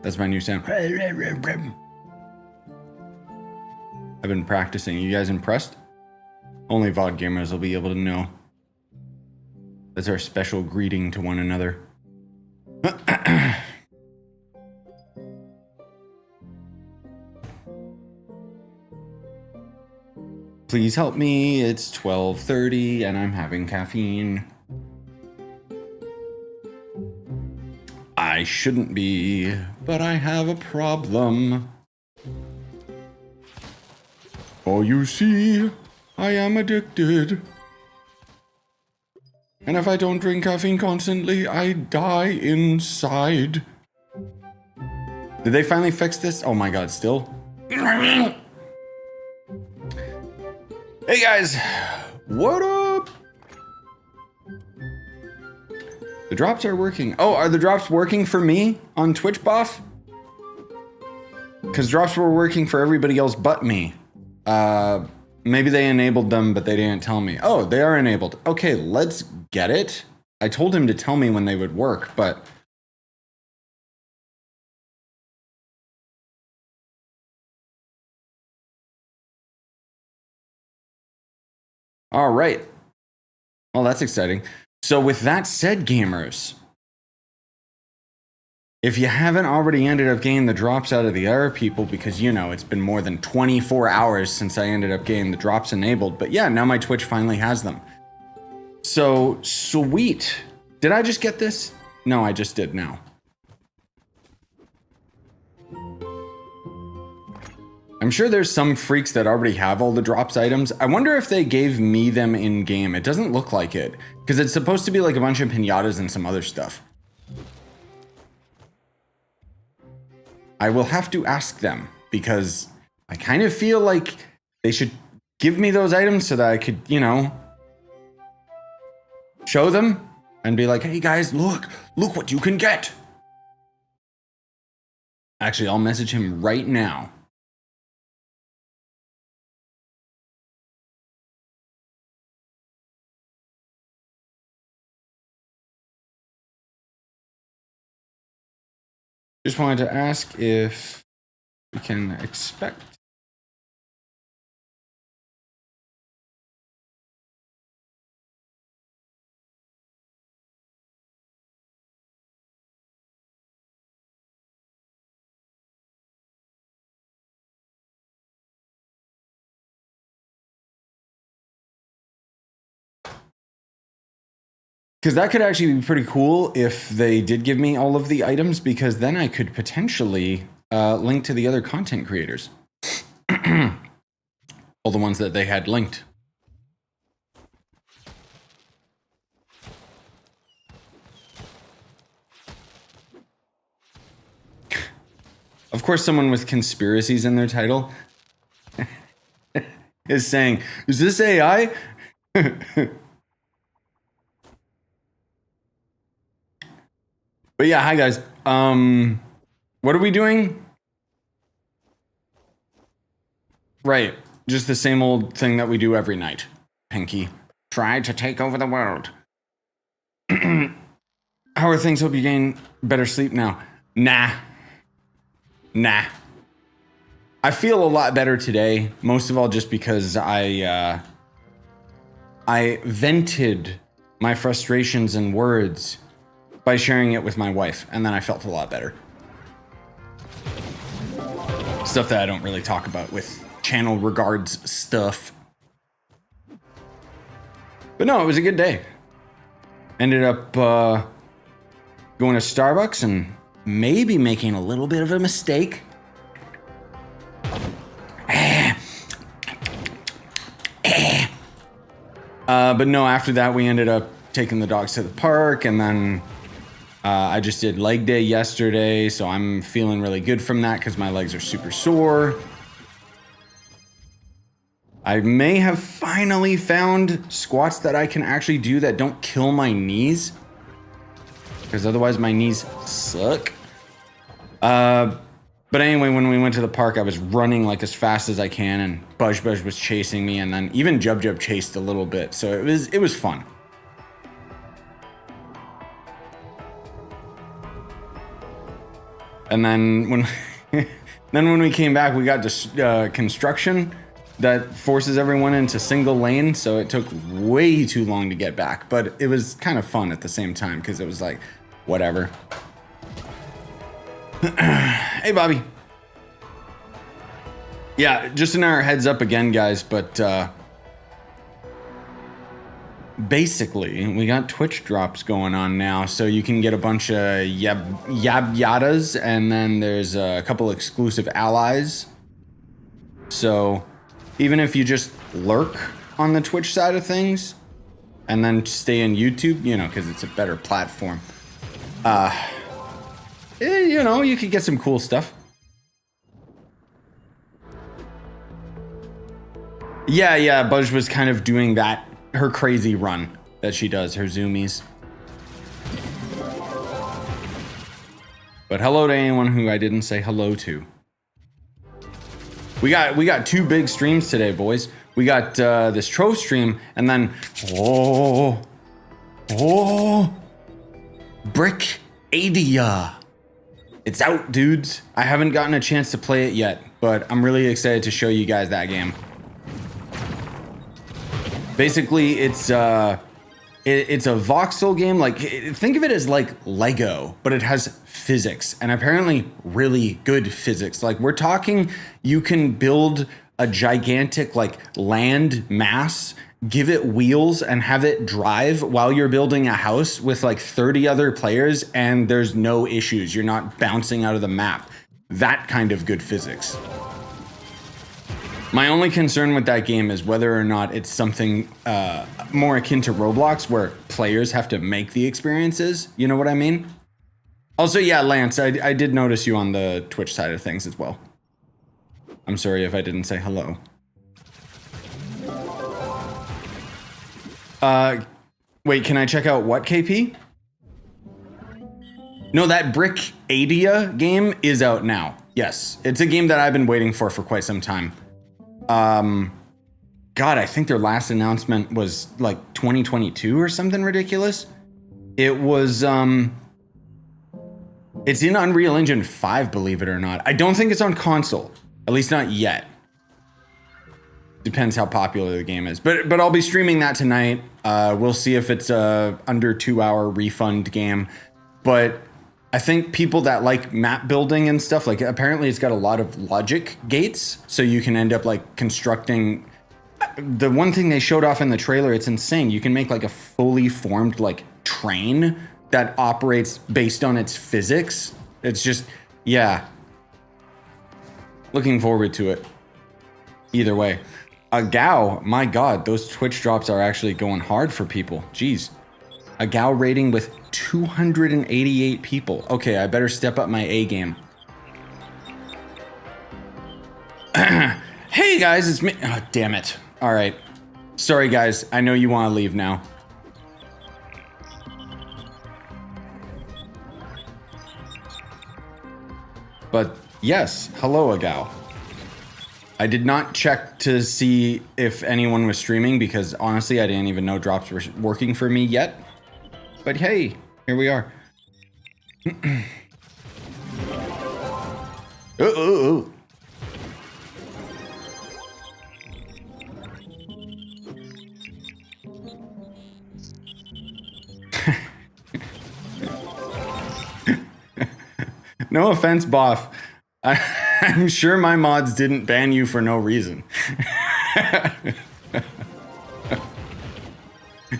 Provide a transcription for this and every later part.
That's my new sound. I've been practicing. You guys impressed? Only VOD gamers will be able to know. That's our special greeting to one another. Please help me. It's 12:30 and I'm having caffeine. I shouldn't be, but I have a problem. Oh, you see, I am addicted. And if I don't drink caffeine constantly, I die inside. Did they finally fix this? Oh my god, still? Hey guys, what up? The drops are working. Oh, are the drops working for me on Twitch buff? Because drops were working for everybody else but me. Maybe they enabled them, but they didn't tell me. Oh, they are enabled. Okay, let's get it. I told him to tell me when they would work, but... All right. Well, that's exciting. So with that said, gamers, if you haven't already ended up getting the drops out of the air, people, because, you know, it's been more than 24 hours since I ended up getting the drops enabled. But yeah, now my Twitch finally has them. So, sweet. Did I just get this? No, I just did now. I'm sure there's some freaks that already have all the drops items. I wonder if they gave me them in game. It doesn't look like it, because it's supposed to be like a bunch of pinatas and some other stuff. I will have to ask them, because I kind of feel like they should give me those items so that I could, you know, show them and be like, hey guys, look what you can get. Actually, I'll message him right now. Just wanted to ask if we can expect. Because that could actually be pretty cool if they did give me all of the items, because then I could potentially link to the other content creators. All the ones that they had linked. Of course, someone with conspiracies in their title is saying, is this AI? But yeah, hi guys. What are we doing? Right, just the same old thing that we do every night. Pinky, try to take over the world. How are things? Hope you gain better sleep now. Nah. I feel a lot better today, most of all just because I vented my frustrations in words by sharing it with my wife, and then I felt a lot better. Stuff that I don't really talk about with channel regards stuff. But no, it was a good day. Ended up going to Starbucks and maybe making a little bit of a mistake. But no, after that we ended up taking the dogs to the park, and then I just did leg day yesterday, so I'm feeling really good from that because my legs are super sore. I may have finally found squats that I can actually do that don't kill my knees, because otherwise my knees suck. But anyway, when we went to the park, I was running like as fast as I can, and Buzz was chasing me, and then even Jub chased a little bit, so it was fun. And then when then when we came back, we got construction that forces everyone into single lane, so it took way too long to get back, but it was kind of fun at the same time because it was like, whatever. Hey, Bobby. Yeah, just in our heads up again, guys, but basically, we got Twitch drops going on now, so you can get a bunch of yadas, and then there's a couple exclusive allies. So even if you just lurk on the Twitch side of things, and then stay in YouTube, you know, because it's a better platform, you know, you could get some cool stuff. Yeah, Budge was kind of doing that, her crazy run that she does, her zoomies. But hello to anyone who I didn't say hello to. We got two big streams today, boys. We got this Trove stream, and then Brick Adia. It's out, dudes. I haven't gotten a chance to play it yet, but I'm really excited to show you guys that game. Basically, it's a voxel game. Like, think of it as like Lego, but it has physics, and apparently really good physics. Like, we're talking, you can build a gigantic like land mass, give it wheels, and have it drive while you're building a house with like 30 other players, and there's no issues. You're not bouncing out of the map. That kind of good physics. My only concern with that game is whether or not it's something more akin to Roblox, where players have to make the experiences. You know what I mean? Also, yeah, Lance, I did notice you on the Twitch side of things as well. I'm sorry if I didn't say hello. Wait, can I check out what, KP? No, that Brick Adia game is out now. Yes, it's a game that I've been waiting for quite some time. God, I think their last announcement was like 2022 or something ridiculous. It was, it's in Unreal Engine 5, believe it or not. I don't think it's on console, at least not yet. Depends how popular the game is, but I'll be streaming that tonight. We'll see if it's a under 2-hour refund game, but I think people that like map building and stuff, like apparently it's got a lot of logic gates, so you can end up like constructing. The one thing they showed off in the trailer, it's insane. You can make like a fully formed like train that operates based on its physics. It's just, yeah. Looking forward to it. Either way. A Gao, my God, those Twitch drops are actually going hard for people. Jeez. A Gao rating with 288 people. Okay, I better step up my A game. Hey guys, it's me. Oh, damn it. All right. Sorry guys, I know you want to leave now. But yes, hello, A Gao. I did not check to see if anyone was streaming because honestly, I didn't even know drops were working for me yet. But hey, here we are. Ooh. No offense, Boff. I'm sure my mods didn't ban you for no reason.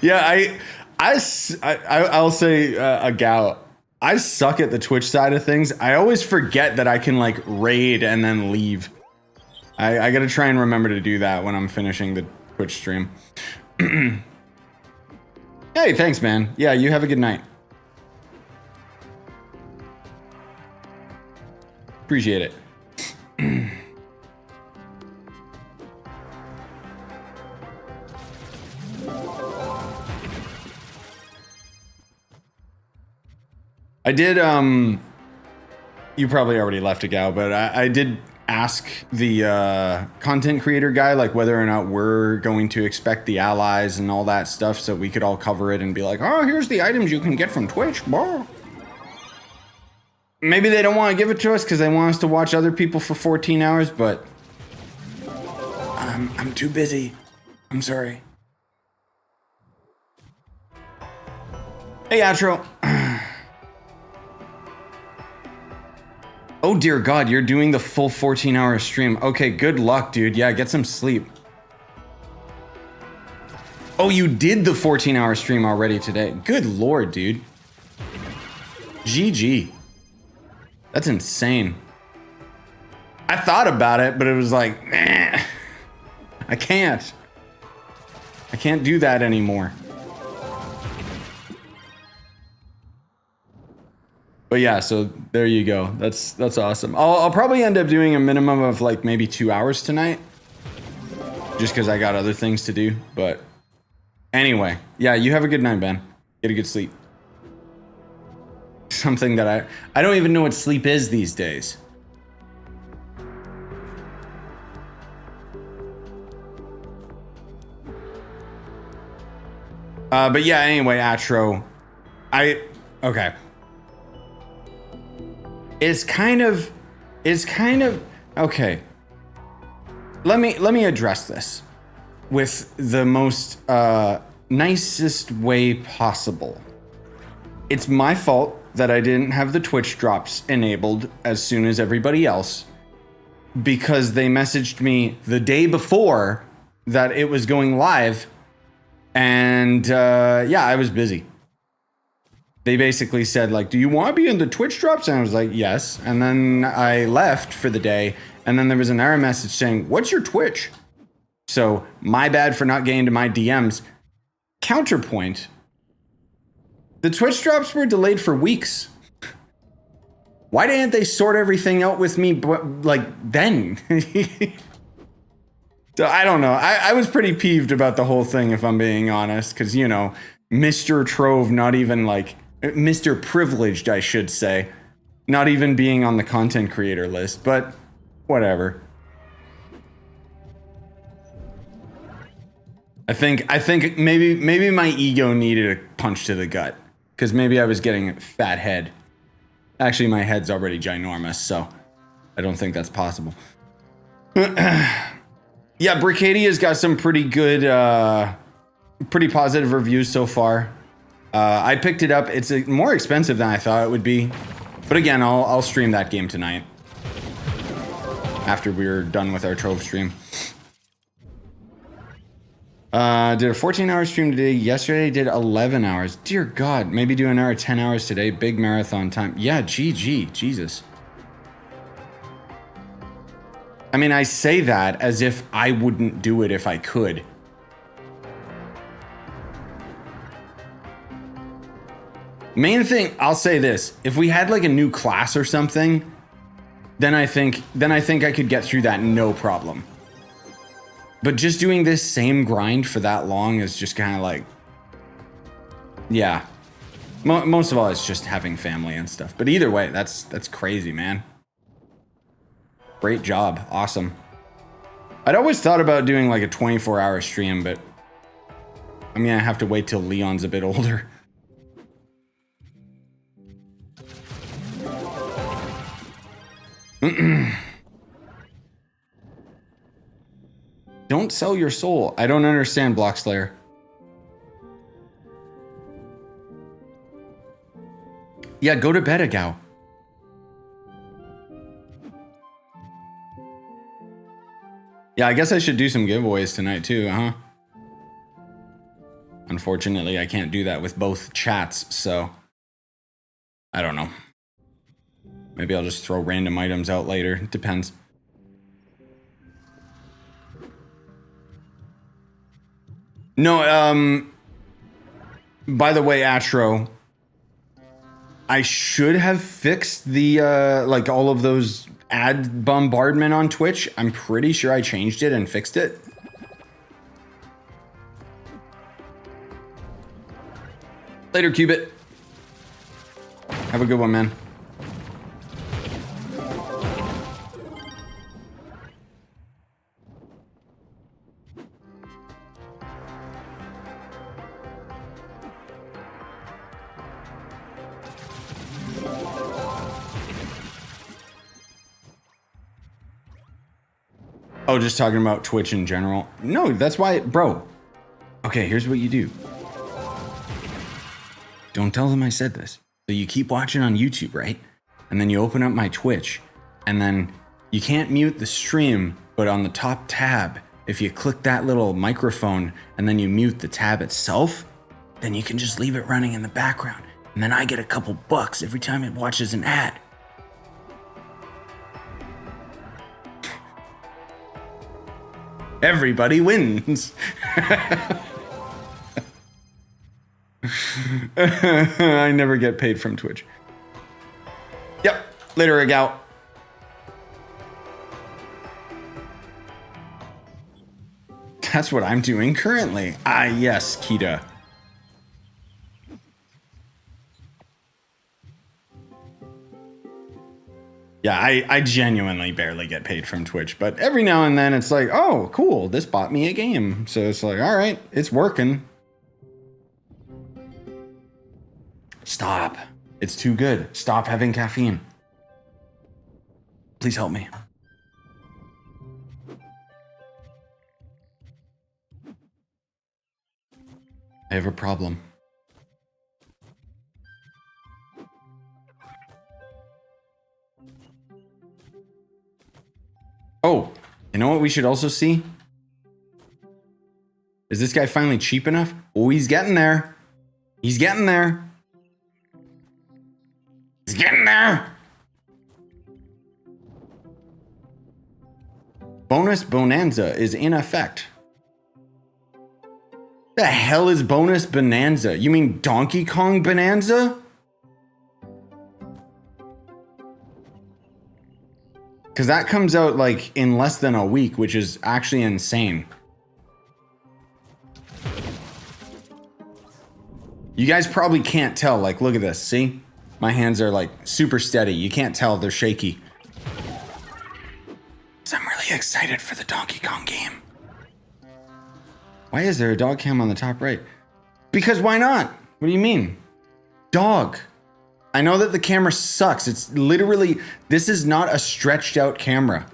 Yeah, I'll say A Gao. I suck at the Twitch side of things. I always forget that I can like raid and then leave. I gotta try and remember to do that when I'm finishing the Twitch stream. Hey, thanks, man. Yeah, you have a good night. Appreciate it. I did, you probably already left A Gao, but I did ask the content creator guy, like whether or not we're going to expect the allies and all that stuff so we could all cover it and be like, oh, here's the items you can get from Twitch. maybe they don't want to give it to us because they want us to watch other people for 14 hours, but I'm too busy. I'm sorry. Hey, Atro. Oh, dear God, you're doing the full 14-hour stream. Okay, good luck, dude. Yeah, get some sleep. Oh, you did the 14-hour stream already today. Good Lord, dude. GG. That's insane. I thought about it, but it was like, nah, I can't. I can't do that anymore. But yeah, so there you go. That's awesome. I'll probably end up doing a minimum of like maybe 2 hours tonight, just because I got other things to do. But anyway, yeah, you have a good night, Ben. Get a good sleep. Something that I don't even know what sleep is these days. But yeah, anyway, Atro, okay. It's kind of okay. Let me address this with the most nicest way possible. It's my fault that I didn't have the Twitch drops enabled as soon as everybody else, because they messaged me the day before that it was going live, and yeah, I was busy. They basically said, like, do you want to be in the Twitch drops? And I was like, yes. And then I left for the day. And then there was an error message saying, what's your Twitch? So my bad for not getting to my DMs. Counterpoint. The Twitch drops were delayed for weeks. Why didn't they sort everything out with me, like, then? So I don't know. I was pretty peeved about the whole thing, if I'm being honest. Because, you know, Mr. Trove not even, like... Mr. Privileged, I should say, not even being on the content creator list, but whatever. I think maybe my ego needed a punch to the gut, because maybe I was getting a fat head. Actually, my head's already ginormous, so I don't think that's possible. Yeah, Bricadia's got some pretty good, pretty positive reviews so far. I picked it up. It's more expensive than I thought it would be. But again, I'll stream that game tonight. After we're done with our Trove stream. Did a 14-hour stream today. Yesterday did 11 hours. Dear God, maybe do an hour, 10 hours today. Big marathon time. Yeah, GG. Jesus. I mean, I say that as if I wouldn't do it if I could. Main thing, I'll say this. If we had like a new class or something, then I think I could get through that no problem. But just doing this same grind for that long is just kind of like, yeah. Most of all, it's just having family and stuff. But either way, that's crazy, man. Great job. Awesome. I'd always thought about doing like a 24-hour stream, but I mean, I have to wait till Leon's a bit older. Don't sell your soul. I don't understand, Blockslayer. Yeah, go to bed, Agao. Yeah, I guess I should do some giveaways tonight too, huh? Unfortunately, I can't do that with both chats, so I don't know. Maybe I'll just throw random items out later. It depends. No, by the way, Atro, I should have fixed the, like all of those ad bombardment on Twitch. I'm pretty sure I changed it and fixed it. Later, Cubit. Have a good one, man. Oh, just talking about Twitch in general. No, that's why, bro. Okay, here's what you do. Don't tell them I said this. So you keep watching on YouTube, right? And then you open up my Twitch, and then you can't mute the stream, but on the top tab, if you click that little microphone and then you mute the tab itself, then you can just leave it running in the background. And then I get a couple bucks every time it watches an ad. Everybody wins. I never get paid from Twitch. Yep, later, a gout. That's what I'm doing currently. Ah, yes, Kita. Yeah, I genuinely barely get paid from Twitch, but every now and then it's like, oh, cool, this bought me a game. So it's like, all right, it's working. Stop. It's too good. Stop having caffeine. Please help me. I have a problem. Oh, you know what we should also see? Is this guy finally cheap enough? Oh, he's getting there. He's getting there. He's getting there. Bonus Bonanza is in effect. The hell is Bonus Bonanza? You mean Donkey Kong Bonanza? Because that comes out like in less than a week, which is actually insane. You guys probably can't tell. Like, look at this. See? My hands are like super steady. You can't tell. They're shaky. So I'm really excited for the Donkey Kong game. Why is there a dog cam on the top right? Because why not? What do you mean? Dog. I know that the camera sucks. It's literally, this is not a stretched out camera.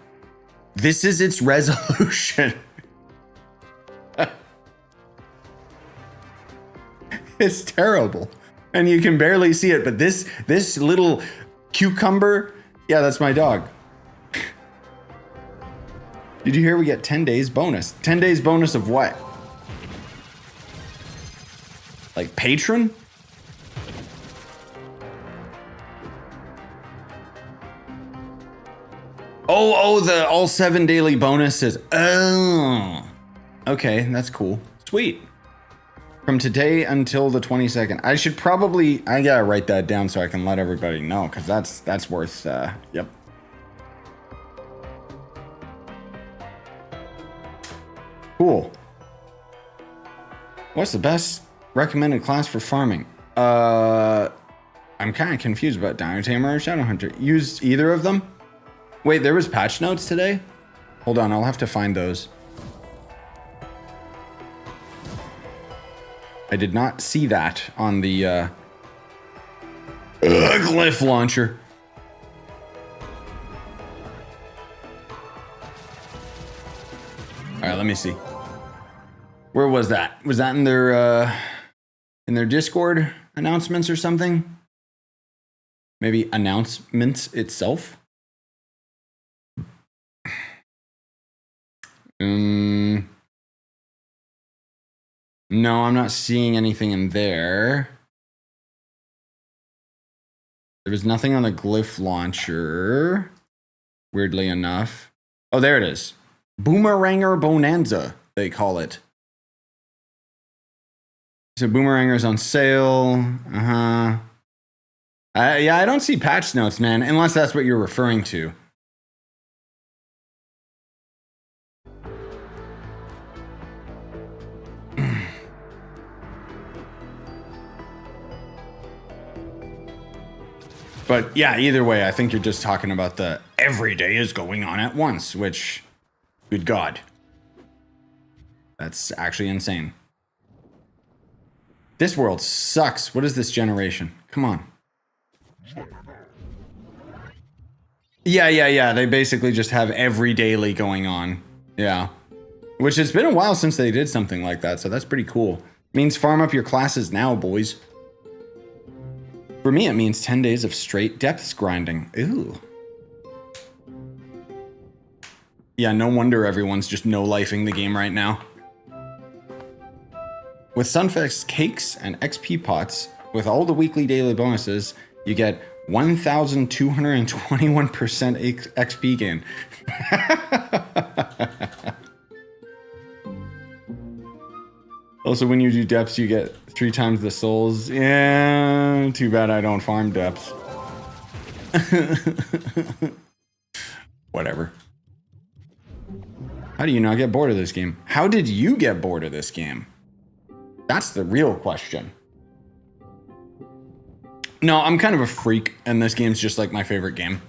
This is its resolution. It's terrible. And you can barely see it, but this little cucumber, yeah, that's my dog. Did you hear we get 10 days bonus? 10 days bonus of what? Like patron? Oh, the all 7 daily bonuses. Oh, okay, that's cool. Sweet. From today until the 22nd. I should probably, I gotta write that down so I can let everybody know, because that's worth, yep. Cool. What's the best recommended class for farming? I'm kind of confused about Dino Tamer or Shadowhunter. Use either of them? Wait, there was patch notes today? Hold on, I'll have to find those. I did not see that on the glyph launcher. All right, let me see. Where was that? Was that in their Discord announcements or something? Maybe announcements itself? No, I'm not seeing anything in there. There was nothing on the glyph launcher, weirdly enough. Oh, there it is. Boomeranger Bonanza, they call it. So Boomeranger's on sale. Yeah, I don't see patch notes, man, unless that's what you're referring to. But yeah, either way, I think you're just talking about the every day is going on at once, which, good God. That's actually insane. This world sucks. What is this generation? Come on. Yeah. They basically just have every daily going on. Yeah. Which it's been a while since they did something like that, so that's pretty cool. Means farm up your classes now, boys. For me, it means 10 days of straight depths grinding. Ooh. Yeah, no wonder everyone's just no-lifing the game right now. With Sunfest cakes and XP pots, with all the weekly daily bonuses, you get 1,221% XP gain. Also, when you do depths, you get 3 times the souls. Yeah, too bad I don't farm depths. Whatever. How do you not get bored of this game? How did you get bored of this game? That's the real question. No, I'm kind of a freak, and this game's just like my favorite game.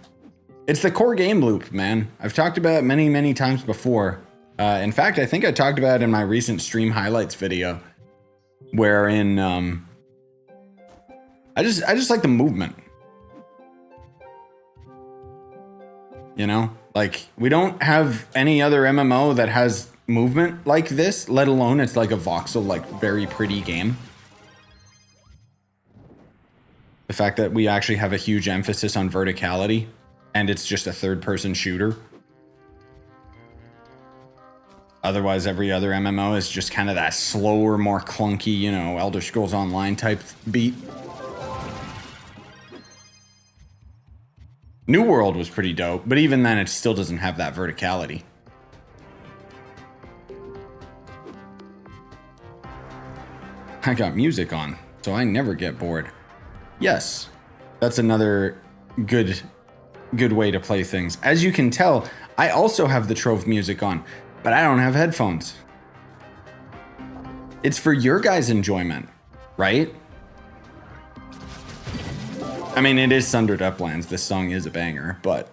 It's the core game loop, man. I've talked about it many, many times before. In fact, I think I talked about it in my recent stream highlights video, wherein I just like the movement. You know, like we don't have any other MMO that has movement like this, let alone it's like a voxel, like very pretty game. The fact that we actually have a huge emphasis on verticality, and it's just a third-person shooter. Otherwise, every other MMO is just kind of that slower, more clunky, you know, Elder Scrolls Online type beat. New World was pretty dope, but even then, it still doesn't have that verticality. I got music on, so I never get bored. Yes, that's another good way to play things. As you can tell, I also have the Trove music on, but I don't have headphones. It's for your guys' enjoyment, right? I mean, it is Sundered Uplands. This song is a banger, but...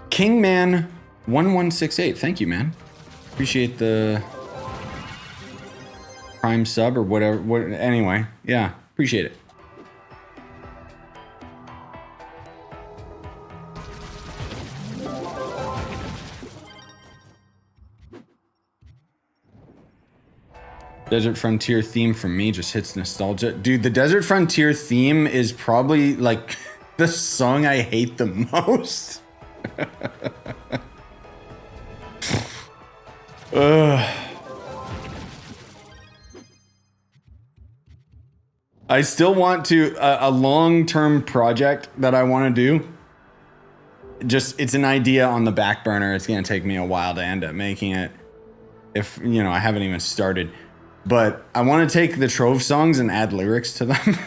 Kingman1168, thank you, man. Appreciate the Prime sub or whatever. Anyway, yeah, appreciate it. Desert Frontier theme from me just hits nostalgia. Dude, the Desert Frontier theme is probably like the song I hate the most. I still want to, a long-term project that I want to do. Just, it's an idea on the back burner. It's going to take me a while to end up making it. If, you know, I haven't even started. But I want to take the Trove songs and add lyrics to them.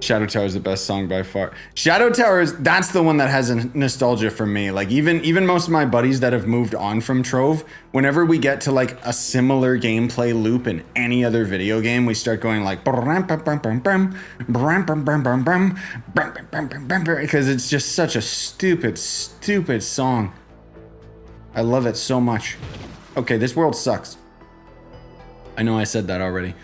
Shadow Tower is the best song by far. Shadow Tower is, that's the one that has a nostalgia for me. Like even most of my buddies that have moved on from Trove, whenever we get to like a similar gameplay loop in any other video game, we start going like because it's just such a stupid song. I love it so much. Okay, this world sucks. I know I said that already.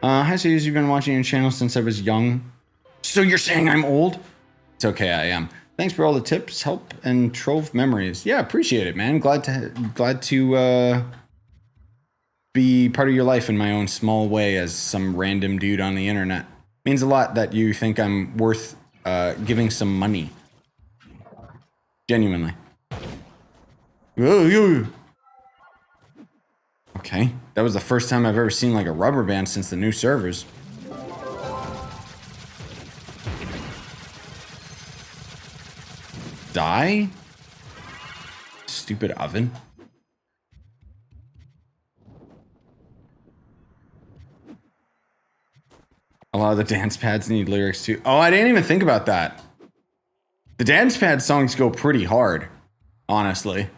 Hi, Scyushi, you've been watching your channel since I was young. So you're saying I'm old? It's okay, I am. Thanks for all the tips, help, and Trove memories. Yeah, appreciate it, man. Glad to be part of your life in my own small way as some random dude on the internet. Means a lot that you think I'm worth giving some money. Genuinely. Okay, that was the first time I've ever seen like a rubber band since the new servers. Die? Stupid oven. A lot of the dance pads need lyrics too. Oh, I didn't even think about that. The dance pad songs go pretty hard, honestly.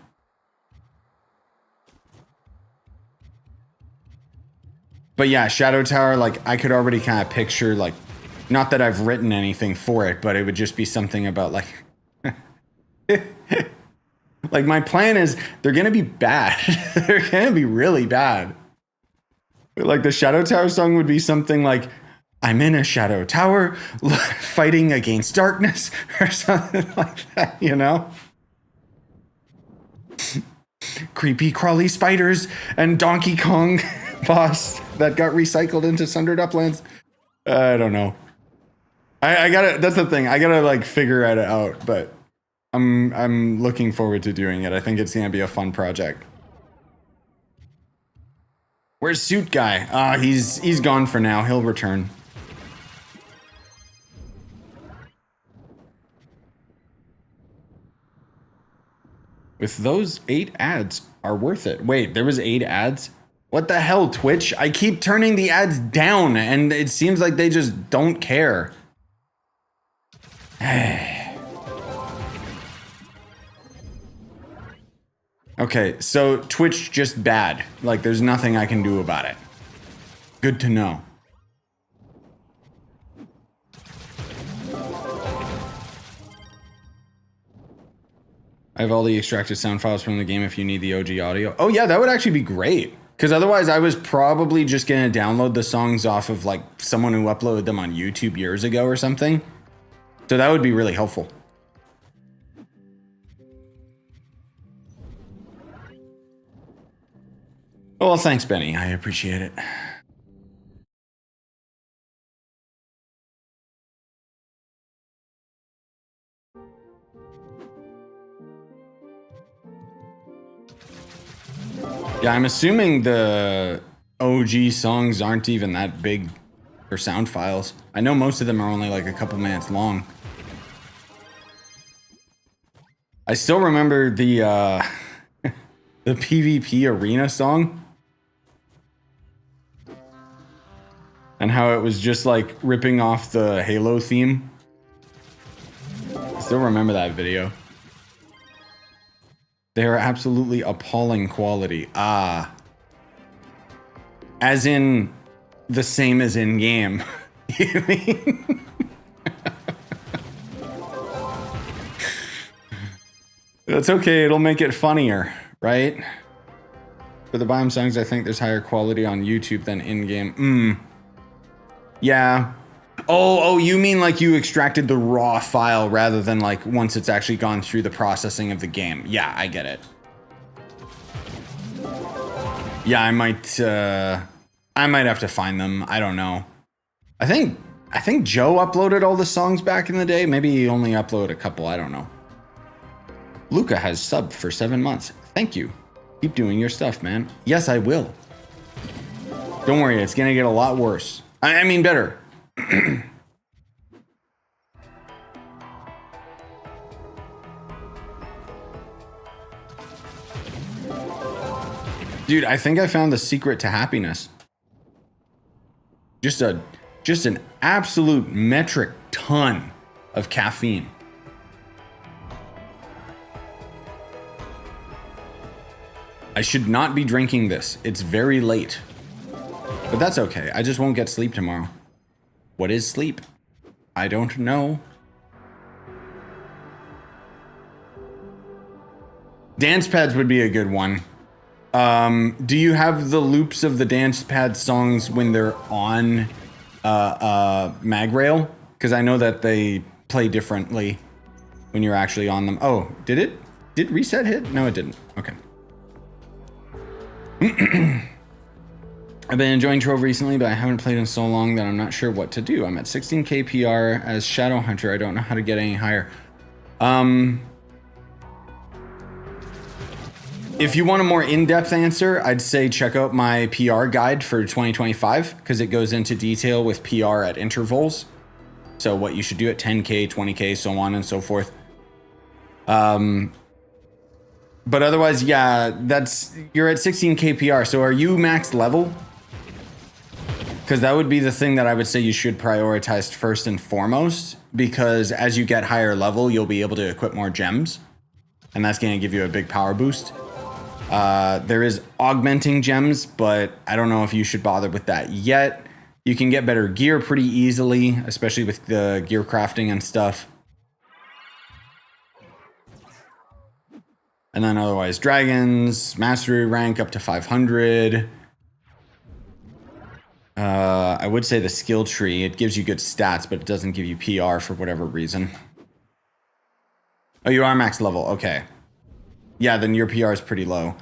But yeah, Shadow Tower, like, I could already kind of picture, like, not that I've written anything for it, but it would just be something about, like... like, my plan is, they're gonna be bad. They're gonna be really bad. Like the Shadow Tower song would be something like, I'm in a shadow tower fighting against darkness or something like that, you know? Creepy crawly spiders and Donkey Kong boss that got recycled into Sundered Uplands. I don't know. I gotta, that's the thing. I gotta like figure it out, but I'm looking forward to doing it. I think it's gonna be a fun project. Where's Suit Guy? He's gone for now. He'll return. With those 8 ads are worth it. Wait, there was 8 ads? What the hell, Twitch? I keep turning the ads down and it seems like they just don't care. Okay, so Twitch just bad. Like there's nothing I can do about it. Good to know. I have all the extracted sound files from the game if you need the OG audio. Oh yeah, that would actually be great. Because otherwise I was probably just going to download the songs off of like someone who uploaded them on YouTube years ago or something. So that would be really helpful. Oh, well, thanks, Benny. I appreciate it. Yeah, I'm assuming the OG songs aren't even that big for sound files. I know most of them are only like a couple minutes long. I still remember the the PvP arena song. And how it was just like ripping off the Halo theme. I still remember that video. They are absolutely appalling quality. Ah. As in the same as in game. You mean? That's okay, it'll make it funnier, right? For the Biome songs, I think there's higher quality on YouTube than in-game. Yeah. Oh, you mean like you extracted the raw file rather than like once it's actually gone through the processing of the game. Yeah, I get it. Yeah, I might have to find them. I don't know. I think Joe uploaded all the songs back in the day. Maybe he only uploaded a couple. I don't know. Luca has subbed for 7 months. Thank you. Keep doing your stuff, man. Yes, I will. Don't worry, it's gonna get a lot worse. I mean, better. Dude, I think I found the secret to happiness. Just an absolute metric ton of caffeine. I should not be drinking this. It's very late. But that's okay. I just won't get sleep tomorrow. What is sleep? I don't know. Dance pads would be a good one. Do you have the loops of the dance pad songs when they're on Magrail? Because I know that they play differently when you're actually on them. Oh, did it? Did reset hit? No, it didn't. Okay. I've been enjoying Trove recently, but I haven't played in so long that I'm not sure what to do. I'm at 16k PR as Shadow Hunter. I don't know how to get any higher. If you want a more in-depth answer, I'd say check out my PR guide for 2025 because it goes into detail with PR at intervals. So what you should do at 10k, 20k, so on and so forth. But otherwise, yeah, you're at 16k PR. So are you max level? Because that would be the thing that I would say you should prioritize first and foremost. Because as you get higher level, you'll be able to equip more gems. And that's going to give you a big power boost. There is augmenting gems, but I don't know if you should bother with that yet. You can get better gear pretty easily, especially with the gear crafting and stuff. And then otherwise, dragons, mastery rank up to 500. I would say the skill tree. It gives you good stats, but it doesn't give you PR for whatever reason. Oh, you are max level. Okay. Yeah, then your PR is pretty low.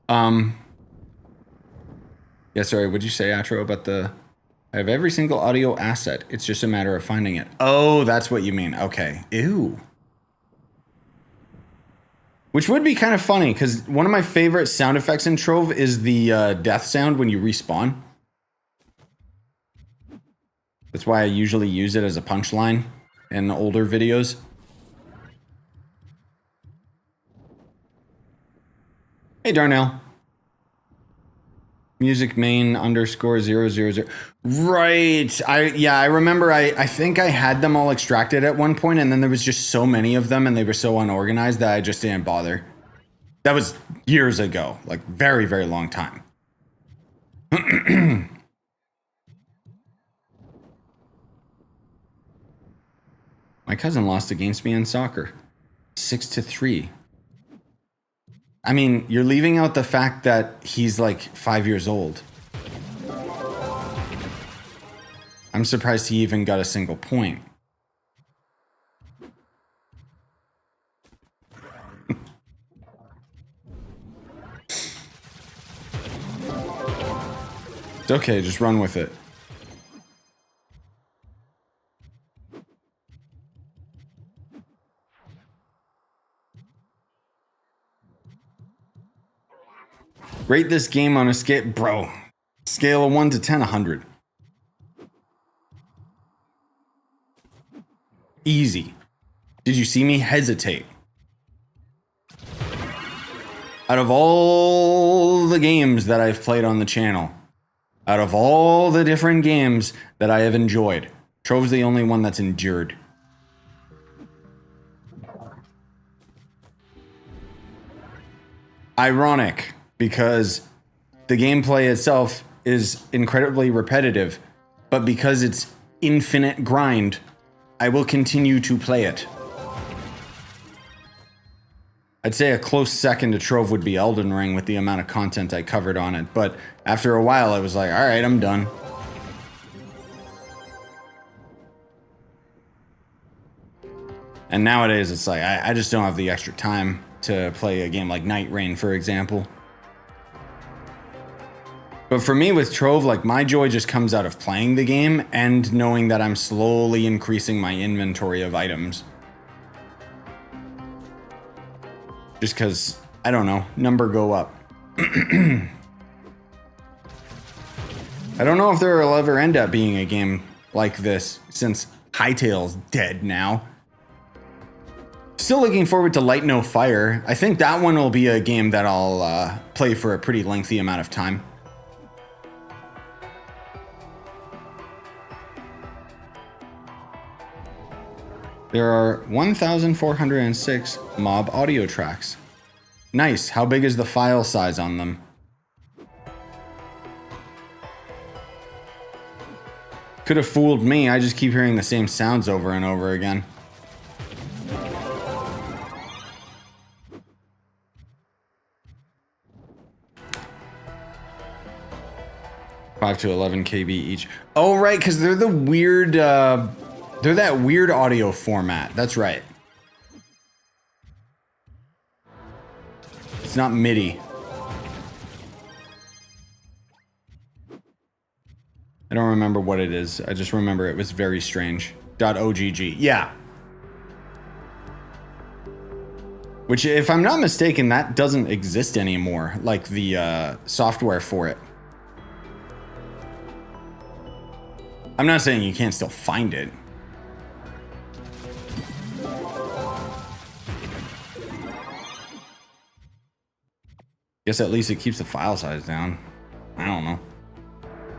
Yeah, sorry, what'd you say, Atro, about the... I have every single audio asset. It's just a matter of finding it. Oh, that's what you mean. Okay. Ew. Which would be kind of funny, because one of my favorite sound effects in Trove is the death sound when you respawn. That's why I usually use it as a punchline in older videos. Hey, Darnell. Music main underscore 000. Right. I remember I think I had them all extracted at one point, and then there was just so many of them and they were so unorganized that I just didn't bother. That was years ago, like very, very long time. My cousin lost against me in soccer. 6-3. I mean, you're leaving out the fact that he's like 5 years old. I'm surprised he even got a single point. It's okay, just run with it. Rate this game on a scale, bro. Scale of 1 to 10, 100. Easy. Did you see me hesitate? Out of all the games that I've played on the channel, out of all the different games that I have enjoyed, Trove's the only one that's endured. Ironic, because the gameplay itself is incredibly repetitive, but because it's infinite grind, I will continue to play it. I'd say a close second to Trove would be Elden Ring with the amount of content I covered on it, but after a while I was like, alright, I'm done. And nowadays it's like, I just don't have the extra time to play a game like Night Rain, for example. But for me with Trove, like my joy just comes out of playing the game and knowing that I'm slowly increasing my inventory of items. Just because, I don't know, number go up. I don't know if there will ever end up being a game like this, since Hytale's dead now. Still looking forward to Light No Fire. I think that one will be a game that I'll play for a pretty lengthy amount of time. There are 1,406 mob audio tracks. Nice. How big is the file size on them? Could have fooled me. I just keep hearing the same sounds over and over again. $5 to 11 KB each. Oh, right, because they're the weird... they're that weird audio format. That's right. It's not MIDI. I don't remember what it is. I just remember it was very strange. .ogg. Yeah. Which, if I'm not mistaken, that doesn't exist anymore. Like the software for it. I'm not saying you can't still find it. Guess at least it keeps the file size down. I don't know.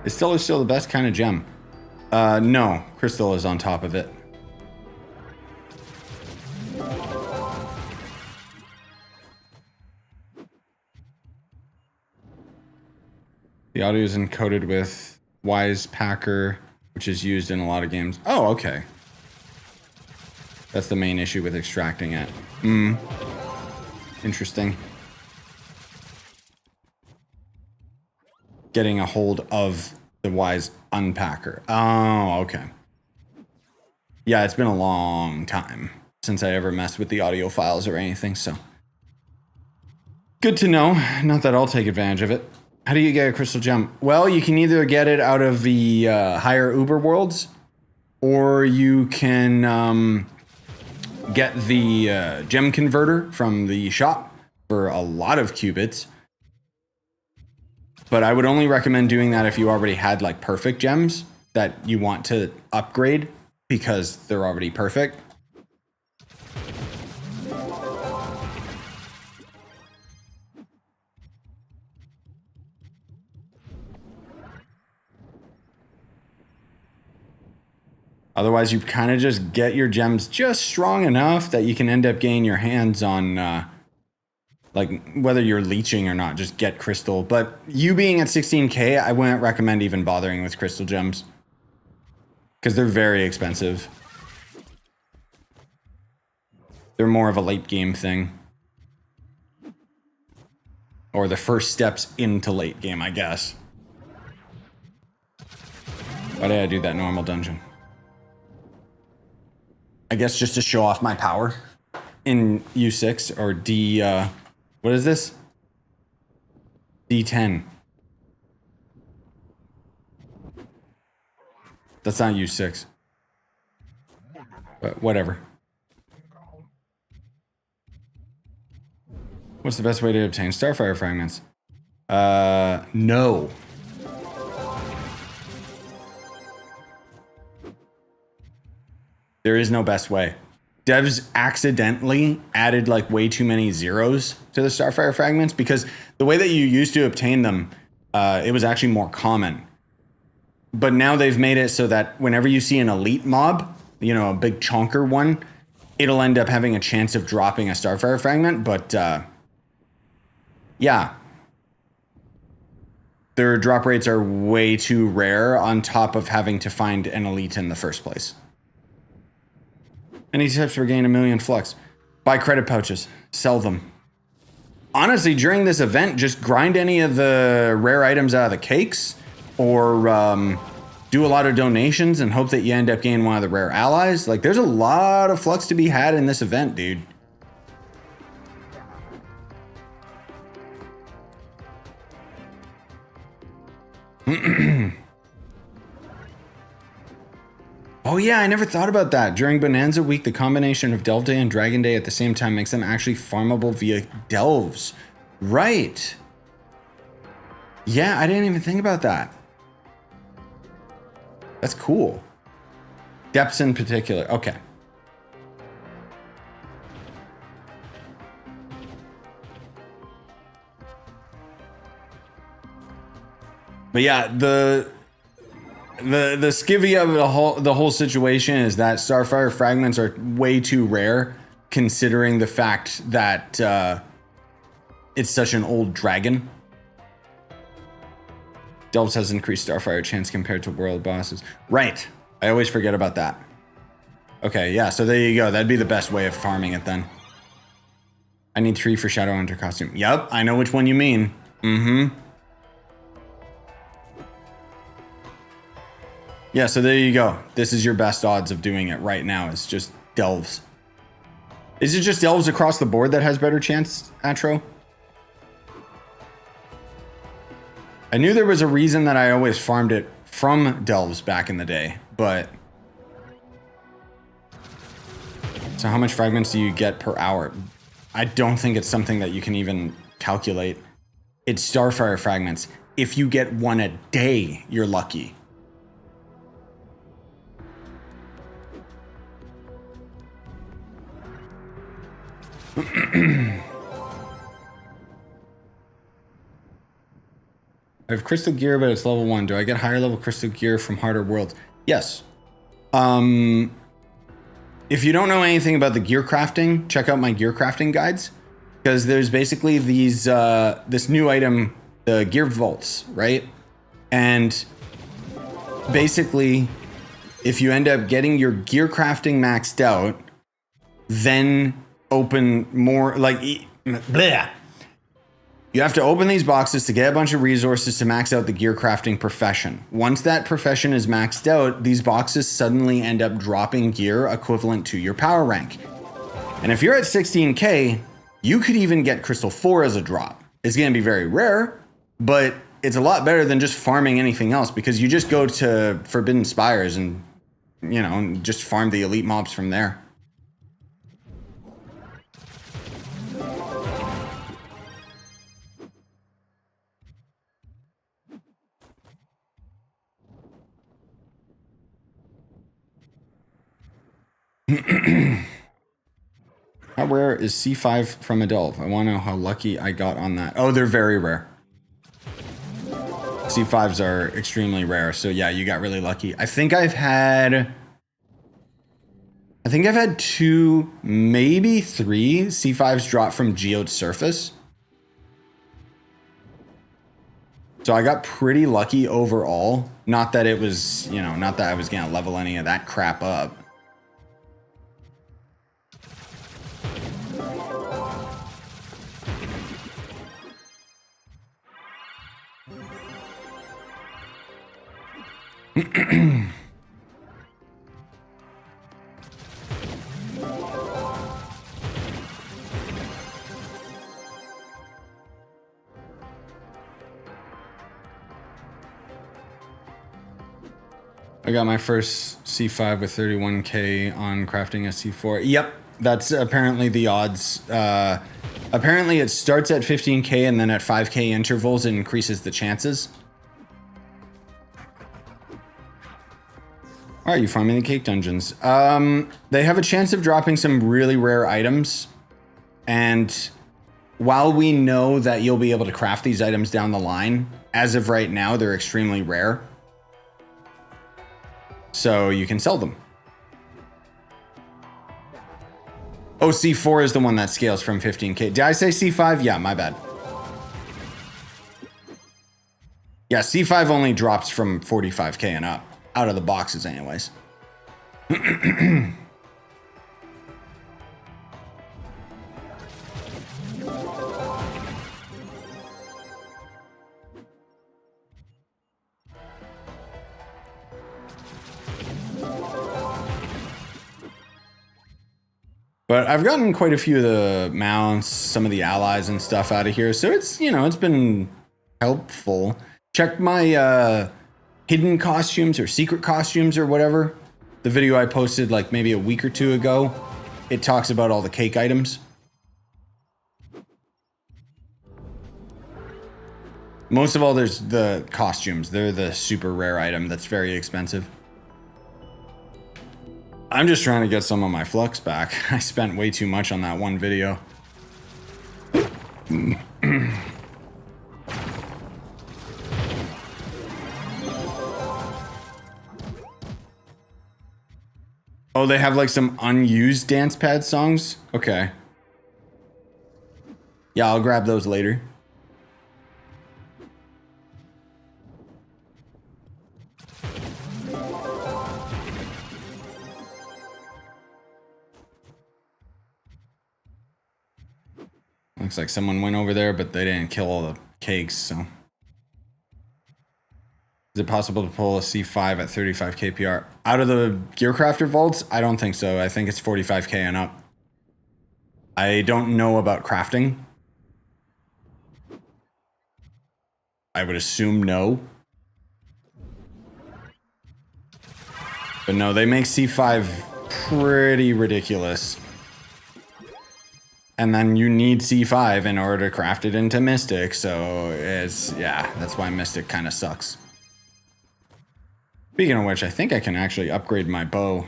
Is still the best kind of gem? No. Crystal is on top of it. The audio is encoded with Wispacker, which is used in a lot of games. Oh, okay. That's the main issue with extracting it. Interesting. getting a hold of the Wise Unpacker. Oh, okay. Yeah, it's been a long time since I ever messed with the audio files or anything, so. Good to know. Not that I'll take advantage of it. How do you get a crystal gem? Well, you can either get it out of the higher Uber worlds, or you can get the gem converter from the shop for a lot of qubits. But I would only recommend doing that if you already had like perfect gems that you want to upgrade because they're already perfect. Otherwise, you kind of just get your gems just strong enough that you can end up getting your hands on, like, whether you're leeching or not, just get crystal. But you being at 16k, I wouldn't recommend even bothering with crystal gems because they're very expensive. They're more of a late game thing. Or the first steps into late game, I guess. Why did I do that normal dungeon? I guess just to show off my power in U6 or D, what is this? D10. That's not U6. But whatever. What's the best way to obtain Starfire fragments? No. There is no best way. Devs accidentally added like way too many zeros to the Starfire fragments because the way that you used to obtain them, it was actually more common. But now they've made it so that whenever you see an elite mob, you know, a big chonker one, it'll end up having a chance of dropping a Starfire fragment. But yeah, their drop rates are way too rare on top of having to find an elite in the first place. Any tips for gaining 1 million flux? Buy credit pouches. Sell them. Honestly, during this event, just grind any of the rare items out of the cakes or do a lot of donations and hope that you end up gaining one of the rare allies. Like, there's a lot of flux to be had in this event, dude. Oh yeah, I never thought about that. During Bonanza Week, the combination of Delve Day and Dragon Day at the same time makes them actually farmable via delves. Right. Yeah, I didn't even think about that. That's cool. Depths in particular. Okay. But yeah, the skivvy of the whole situation is that Starfire fragments are way too rare, considering the fact that it's such an old dragon. Delves has increased Starfire chance compared to world bosses. Right. I always forget about that. Okay, yeah, so there you go. That'd be the best way of farming it then. I need 3 for Shadow Hunter costume. Yep, I know which one you mean. Mm-hmm. Yeah, so there you go. This is your best odds of doing it right now. It's just delves. Is it just delves across the board that has better chance, Atro? I knew there was a reason that I always farmed it from delves back in the day, but... So how much fragments do you get per hour? I don't think it's something that you can even calculate. It's Starfire fragments. If you get 1 a day, you're lucky. I have crystal gear, but it's level 1. Do I get higher level crystal gear from harder worlds? Yes. If you don't know anything about the gear crafting, check out my gear crafting guides, because there's basically these this new item, the gear vaults, right? And basically, if you end up getting your gear crafting maxed out, then open more like bleh. You have to open these boxes to get a bunch of resources to max out the gear crafting profession. Once that profession is maxed out, these boxes suddenly end up dropping gear equivalent to your power rank. And if you're at 16k, you could even get Crystal 4 as a drop. It's going to be very rare, but it's a lot better than just farming anything else, because you just go to Forbidden Spires and, you know, just farm the elite mobs from there. How rare is C5 from a delve? I want to know how lucky I got on that. Oh, they're very rare. C5s are extremely rare, so yeah, you got really lucky. I think I've had 2, maybe 3 C5s drop from Geode's surface. So I got pretty lucky overall. Not that it was, you know, not that I was gonna level any of that crap up. I got my first C5 with 31k on crafting a C4. Yep, that's apparently the odds. Apparently it starts at 15k and then at 5k intervals it increases the chances. Why are you farming the cake dungeons? They have a chance of dropping some really rare items. And while we know that you'll be able to craft these items down the line, as of right now, they're extremely rare. So you can sell them. Oh, C4 is the one that scales from 15k. Did I say C5? Yeah, my bad. Yeah, C5 only drops from 45k and up. Out of the boxes anyways. But I've gotten quite a few of the mounts, some of the allies and stuff out of here. So it's, you know, it's been helpful. Check my hidden costumes or secret costumes or whatever. The video I posted like maybe a week or 2 ago. It talks about all the cake items. Most of all, there's the costumes. They're the super rare item that's very expensive. I'm just trying to get some of my flux back. I spent way too much on that one video. Oh, they have like some unused dance pad songs? Okay. Yeah, I'll grab those later. Looks like someone went over there, but they didn't kill all the cakes, so. Is it possible to pull a C5 at 35 KPR? Out of the Gearcrafter vaults? I don't think so. I think it's 45k and up. I don't know about crafting. I would assume no. But no, they make C5 pretty ridiculous. And then you need C5 in order to craft it into Mystic, so it's, yeah, that's why Mystic kind of sucks. Speaking of which, I think I can actually upgrade my bow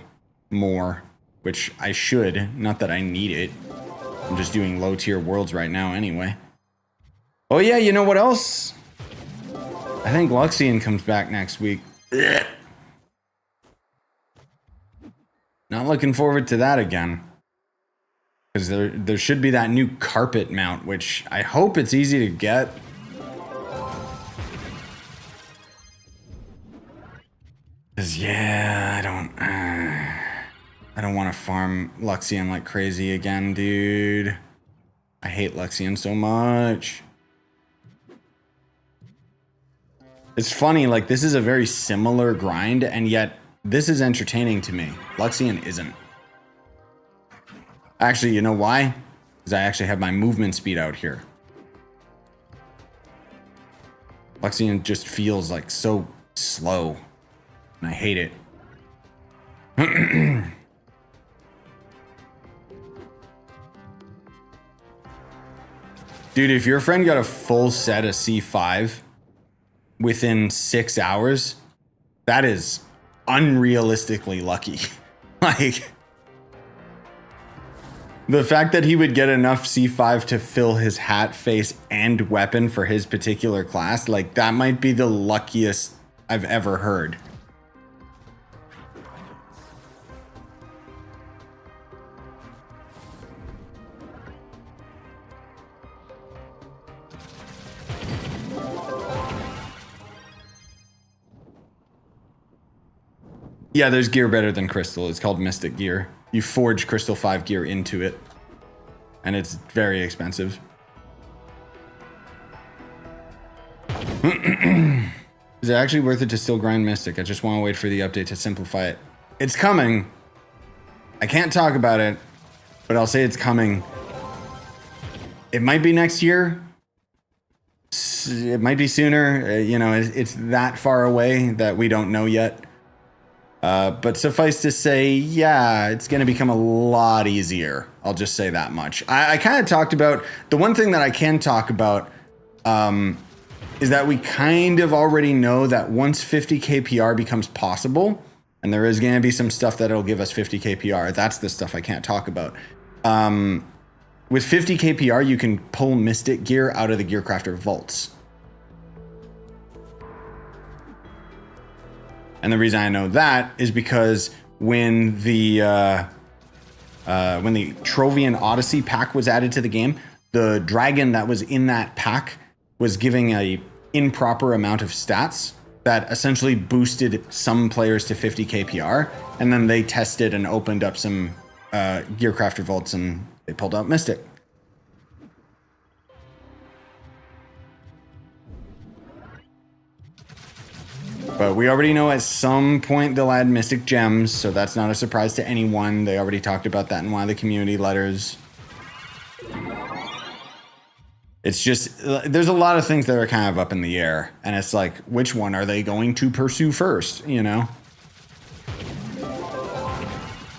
more, which I should, not that I need it. I'm just doing low tier worlds right now anyway. Oh yeah, you know what else? I think Luxian comes back next week. Ugh. Not looking forward to that again. Because there should be that new carpet mount, which I hope it's easy to get. Because yeah, I don't want to farm Luxian like crazy again, dude. I hate Luxian so much. It's funny, like, this is a very similar grind, and yet this is entertaining to me. Luxian isn't. Actually, you know why? Because I actually have my movement speed out here. Luxian just feels like so slow, and I hate it. Dude, if your friend got a full set of C5 within 6 hours, that is unrealistically lucky. Like, the fact that he would get enough C5 to fill his hat, face, and weapon for his particular class, like, that might be the luckiest I've ever heard. Yeah, there's gear better than Crystal. It's called Mystic Gear. You forge Crystal 5 gear into it. And it's very expensive. Is it actually worth it to still grind Mystic? I just want to wait for the update to simplify it. It's coming. I can't talk about it, but I'll say it's coming. It might be next year. It might be sooner. You know, it's that far away that we don't know yet. But suffice to say, yeah, it's going to become a lot easier. I'll just say that much. I kind of talked about, the one thing that I can talk about is that we kind of already know that once 50 KPR becomes possible, and there is going to be some stuff that'll give us 50 KPR, that's the stuff I can't talk about. With 50 KPR, you can pull Mystic Gear out of the Gearcrafter vaults. And the reason I know that is because when the Trovian Odyssey pack was added to the game, the dragon that was in that pack was giving a improper amount of stats that essentially boosted some players to 50 KPR, and then they tested and opened up some Gearcrafter vaults and they pulled out Mystic. But we already know at some point they'll add Mystic Gems, so that's not a surprise to anyone. They already talked about that in one of the community letters. It's just, there's a lot of things that are kind of up in the air, and it's like, which one are they going to pursue first, you know?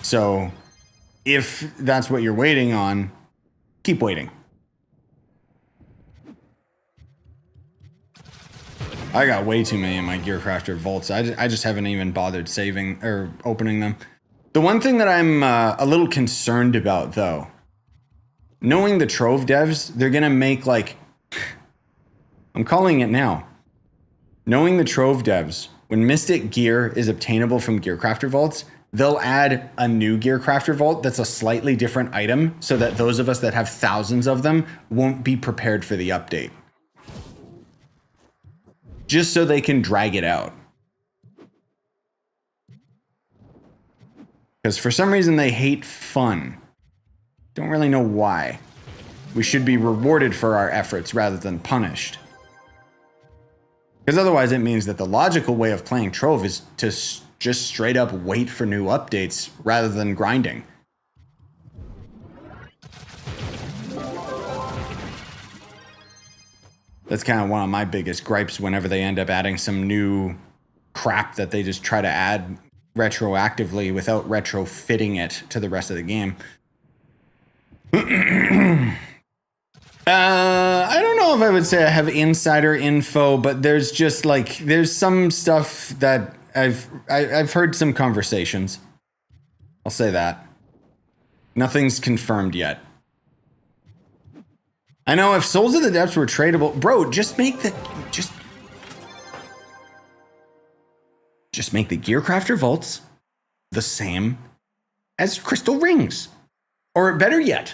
So, if that's what you're waiting on, keep waiting. I got way too many in my Gearcrafter vaults. I just haven't even bothered saving or opening them. The one thing that I'm a little concerned about, though, knowing the Trove devs, they're going to make, like, I'm calling it now. Knowing the Trove devs, when Mystic Gear is obtainable from Gearcrafter vaults, they'll add a new Gearcrafter vault that's a slightly different item so that those of us that have thousands of them won't be prepared for the update. Just so they can drag it out. Because for some reason they hate fun. Don't really know why. We should be rewarded for our efforts rather than punished. Because otherwise it means that the logical way of playing Trove is to just straight up wait for new updates rather than grinding. That's kind of one of my biggest gripes whenever they end up adding some new crap that they just try to add retroactively without retrofitting it to the rest of the game. I don't know if I would say I have insider info, but there's just like, there's some stuff that I've heard some conversations. I'll say that. Nothing's confirmed yet. I know if Souls of the Depths were tradable, bro, just make the Gearcrafter vaults the same as crystal rings. Or better yet,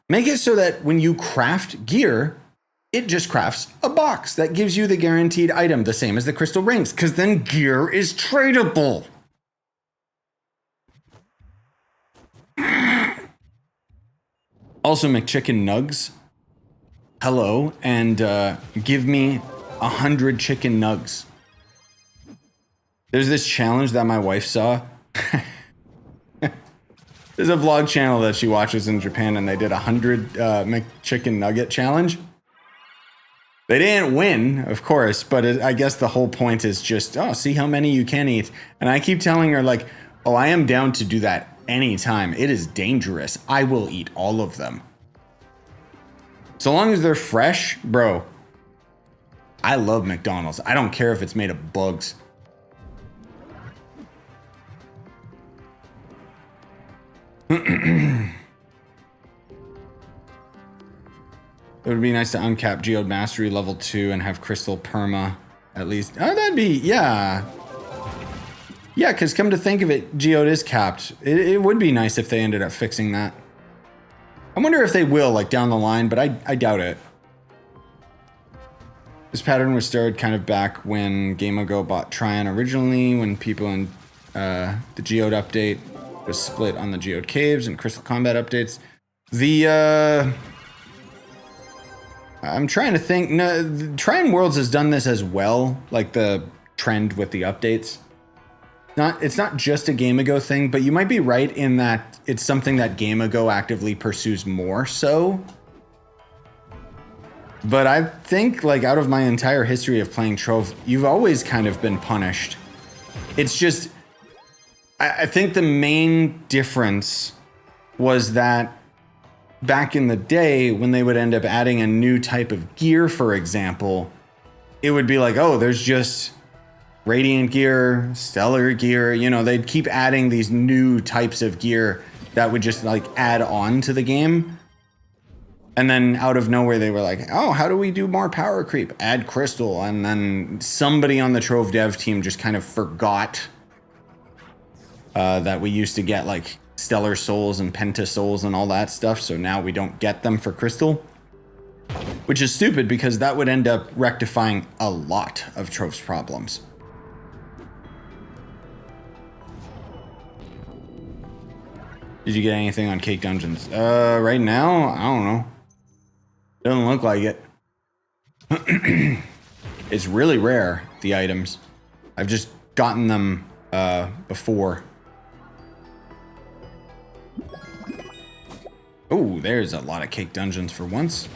make it so that when you craft gear, it just crafts a box that gives you the guaranteed item, the same as the crystal rings, because then gear is tradable. Also, McChicken Nugs, hello, and give me 100 chicken nugs. There's this challenge that my wife saw. There's a vlog channel that she watches in Japan, and they did 100 McChicken nugget challenge. They didn't win, of course, but I guess the whole point is just, oh, see how many you can eat. And I keep telling her, like, oh, I am down to do that anytime. It is dangerous. I will eat all of them. So long as they're fresh, bro. I love McDonald's. I don't care if it's made of bugs. It would be nice to uncap Geode Mastery level 2 and have Crystal Perma at least. Oh, that'd be, yeah. Yeah, because come to think of it, Geode is capped. It would be nice if they ended up fixing that. I wonder if they will, like, down the line, but I doubt it. This pattern was started kind of back when GameaGo bought Tryon originally, when people in the Geode update was split on the Geode Caves and Crystal Combat updates. I'm trying to think. No, Tryon Worlds has done this as well, like the trend with the updates. It's not just a GameaGo thing, but you might be right in that it's something that GameaGo actively pursues more so. But I think, like, out of my entire history of playing Trove, you've always kind of been punished. It's just, I think the main difference was that back in the day, when they would end up adding a new type of gear, for example, it would be like, oh, there's just Radiant gear, Stellar gear, you know, they'd keep adding these new types of gear that would just, like, add on to the game. And then out of nowhere, they were like, oh, how do we do more power creep? Add Crystal. And then somebody on the Trove dev team just kind of forgot that we used to get, like, Stellar Souls and Penta Souls and all that stuff. So now we don't get them for Crystal. Which is stupid, because that would end up rectifying a lot of Trove's problems. Did you get anything on Cake Dungeons? Right now, I don't know. Doesn't look like it. It's really rare, the items. I've just gotten them before. Oh, there's a lot of Cake Dungeons for once.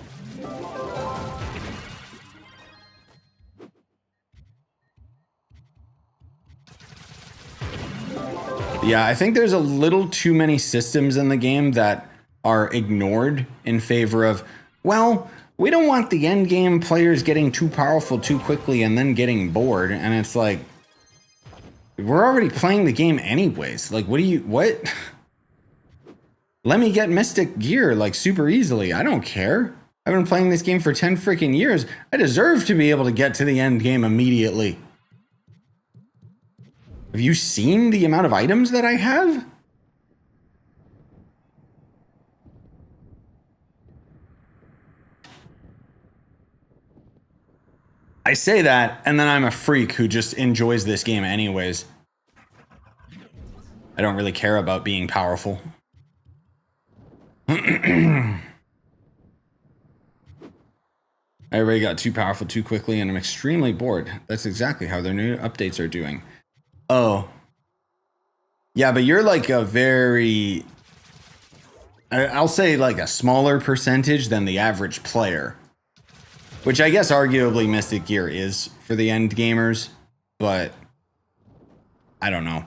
Yeah, I think there's a little too many systems in the game that are ignored in favor of, well, we don't want the end game players getting too powerful too quickly and then getting bored. And it's like, we're already playing the game anyways. Like, what? Let me get Mystic gear, like, super easily. I don't care. I've been playing this game for 10 freaking years. I deserve to be able to get to the end game immediately. Have you seen the amount of items that I have? I say that, and then I'm a freak who just enjoys this game anyways. I don't really care about being powerful. Everybody got too powerful too quickly, and I'm extremely bored. That's exactly how their new updates are doing. Oh. Yeah, but you're like a very... I'll say like a smaller percentage than the average player. Which I guess arguably Mystic Gear is for the end gamers, but I don't know.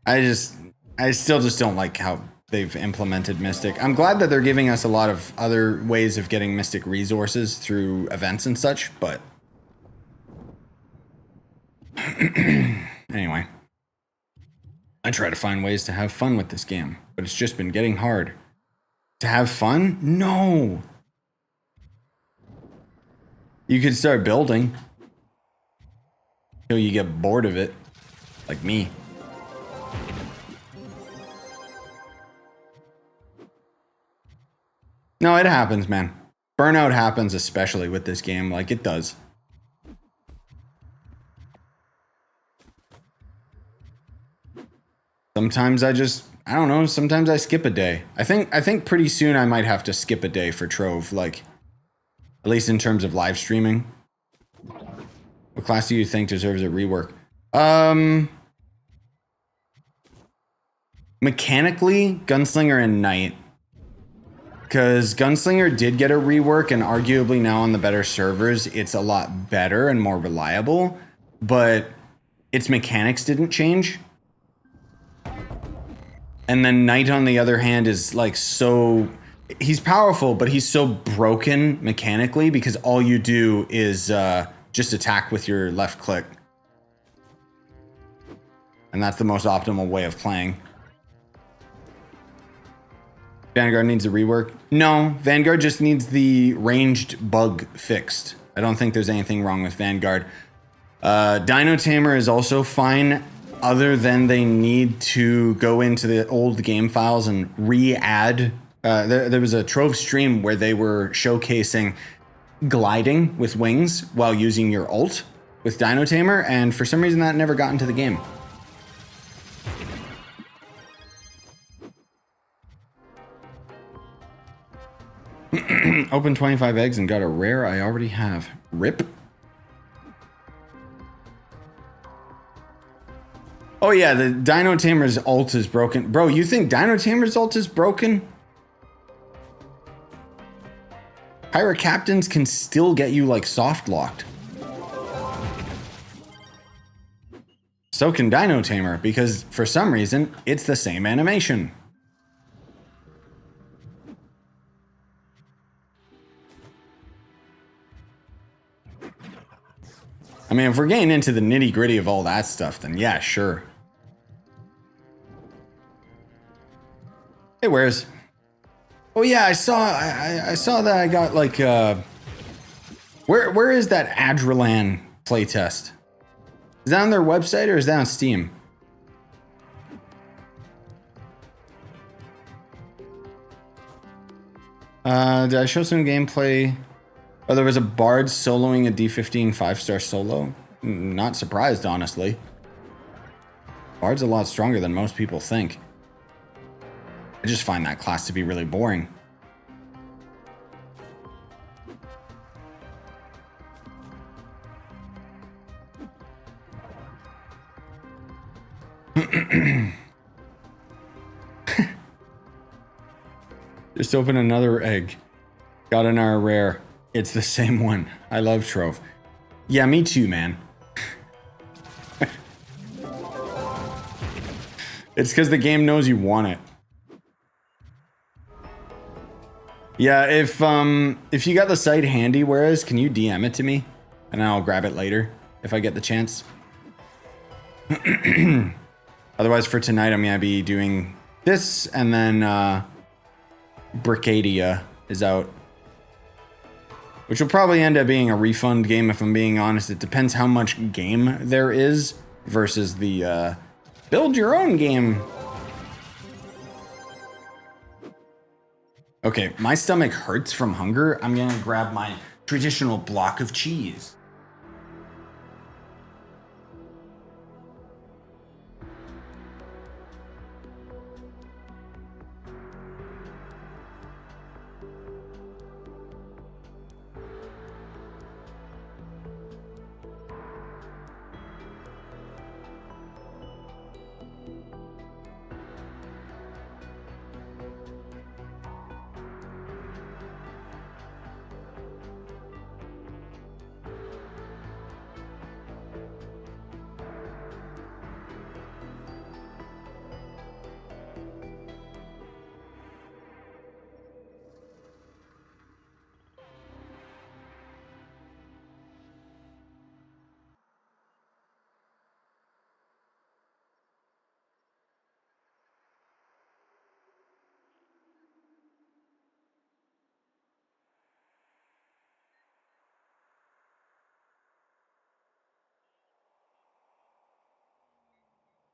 I still just don't like how they've implemented Mystic. I'm glad that they're giving us a lot of other ways of getting Mystic resources through events and such, but anyway. I try to find ways to have fun with this game, but it's just been getting hard. To have fun? No. You could start building until you get bored of it, like me. No, it happens, man. Burnout happens, especially with this game, like it does. Sometimes I just I don't know. Sometimes I skip a day. I think pretty soon I might have to skip a day for Trove, like at least in terms of live streaming. What class do you think deserves a rework? Mechanically, Gunslinger and Knight. Because Gunslinger did get a rework, and arguably now on the better servers, it's a lot better and more reliable, but its mechanics didn't change. And then Knight, on the other hand, is like so... He's powerful, but he's so broken mechanically because all you do is just attack with your left click. And that's the most optimal way of playing. Vanguard needs a rework? No, Vanguard just needs the ranged bug fixed. I don't think there's anything wrong with Vanguard. Dino Tamer is also fine, other than they need to go into the old game files and re-add. There was a Trove stream where they were showcasing gliding with wings while using your ult with Dino Tamer, and for some reason that never got into the game. Open 25 eggs and got a rare I already have. RIP. Oh yeah, the Dino Tamer's ult is broken. Bro, you think Dino Tamer's ult is broken? Pirate Captains can still get you like soft locked. So can Dino Tamer, because for some reason, it's the same animation. I mean, if we're getting into the nitty gritty of all that stuff, then yeah, sure. Hey, where's? Oh yeah, I saw that I got like where is that Adralan playtest? Is that on their website or is that on Steam? Did I show some gameplay? Oh, there was a Bard soloing a D15 5-star solo. Not surprised, honestly. Bard's a lot stronger than most people think. I just find that class to be really boring. Just open another egg. Got an R rare. It's the same one. I love Trove. Yeah, me too, man. It's because the game knows you want it. Yeah, if you got the site handy, whereas, can you DM it to me? And I'll grab it later if I get the chance. Otherwise, for tonight, I'm gonna be doing this, and then Brickadia is out. Which will probably end up being a refund game, if I'm being honest. It depends how much game there is versus the build your own game. Okay, my stomach hurts from hunger. I'm gonna grab my traditional block of cheese.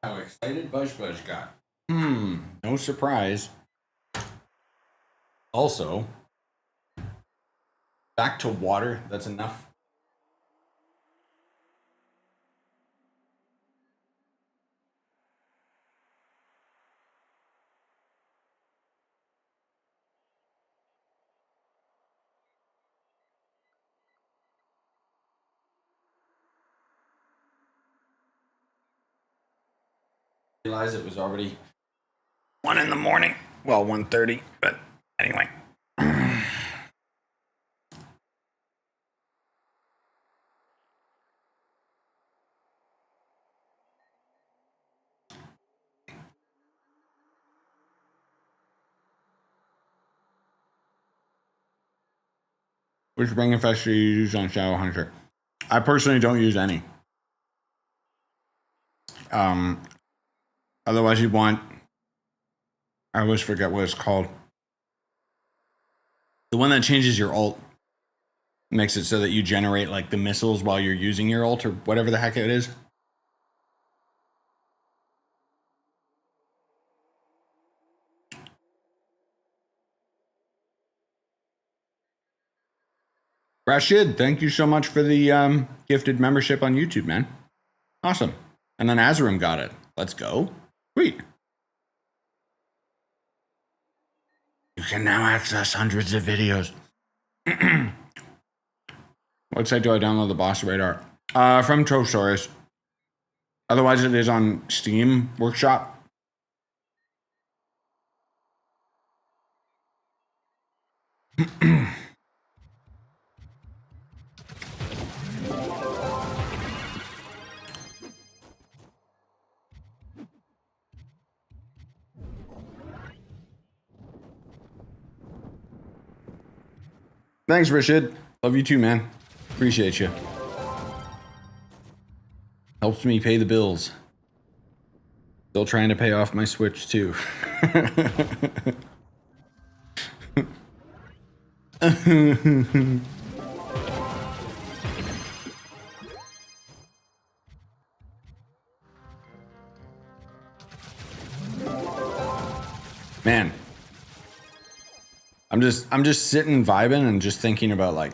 How excited Bush got. No surprise. Also, back to water. That's enough. Realized it was already 1 in the morning. Well, 1:30, but anyway. Which bring effects do you use on Shadow Hunter? I personally don't use any. Otherwise you want, I always forget what it's called. The one that changes your ult, makes it so that you generate like the missiles while you're using your ult or whatever the heck it is. Rashid, thank you so much for the gifted membership on YouTube, man. Awesome. And then Azarim got it. Let's go. Sweet. You can now access hundreds of videos. What site do I download the boss radar? From Trove Stories. Otherwise, it is on Steam Workshop. Thanks, Rashid. Love you too, man. Appreciate you. Helps me pay the bills. Still trying to pay off my Switch too. Man, I'm just sitting vibing and just thinking about like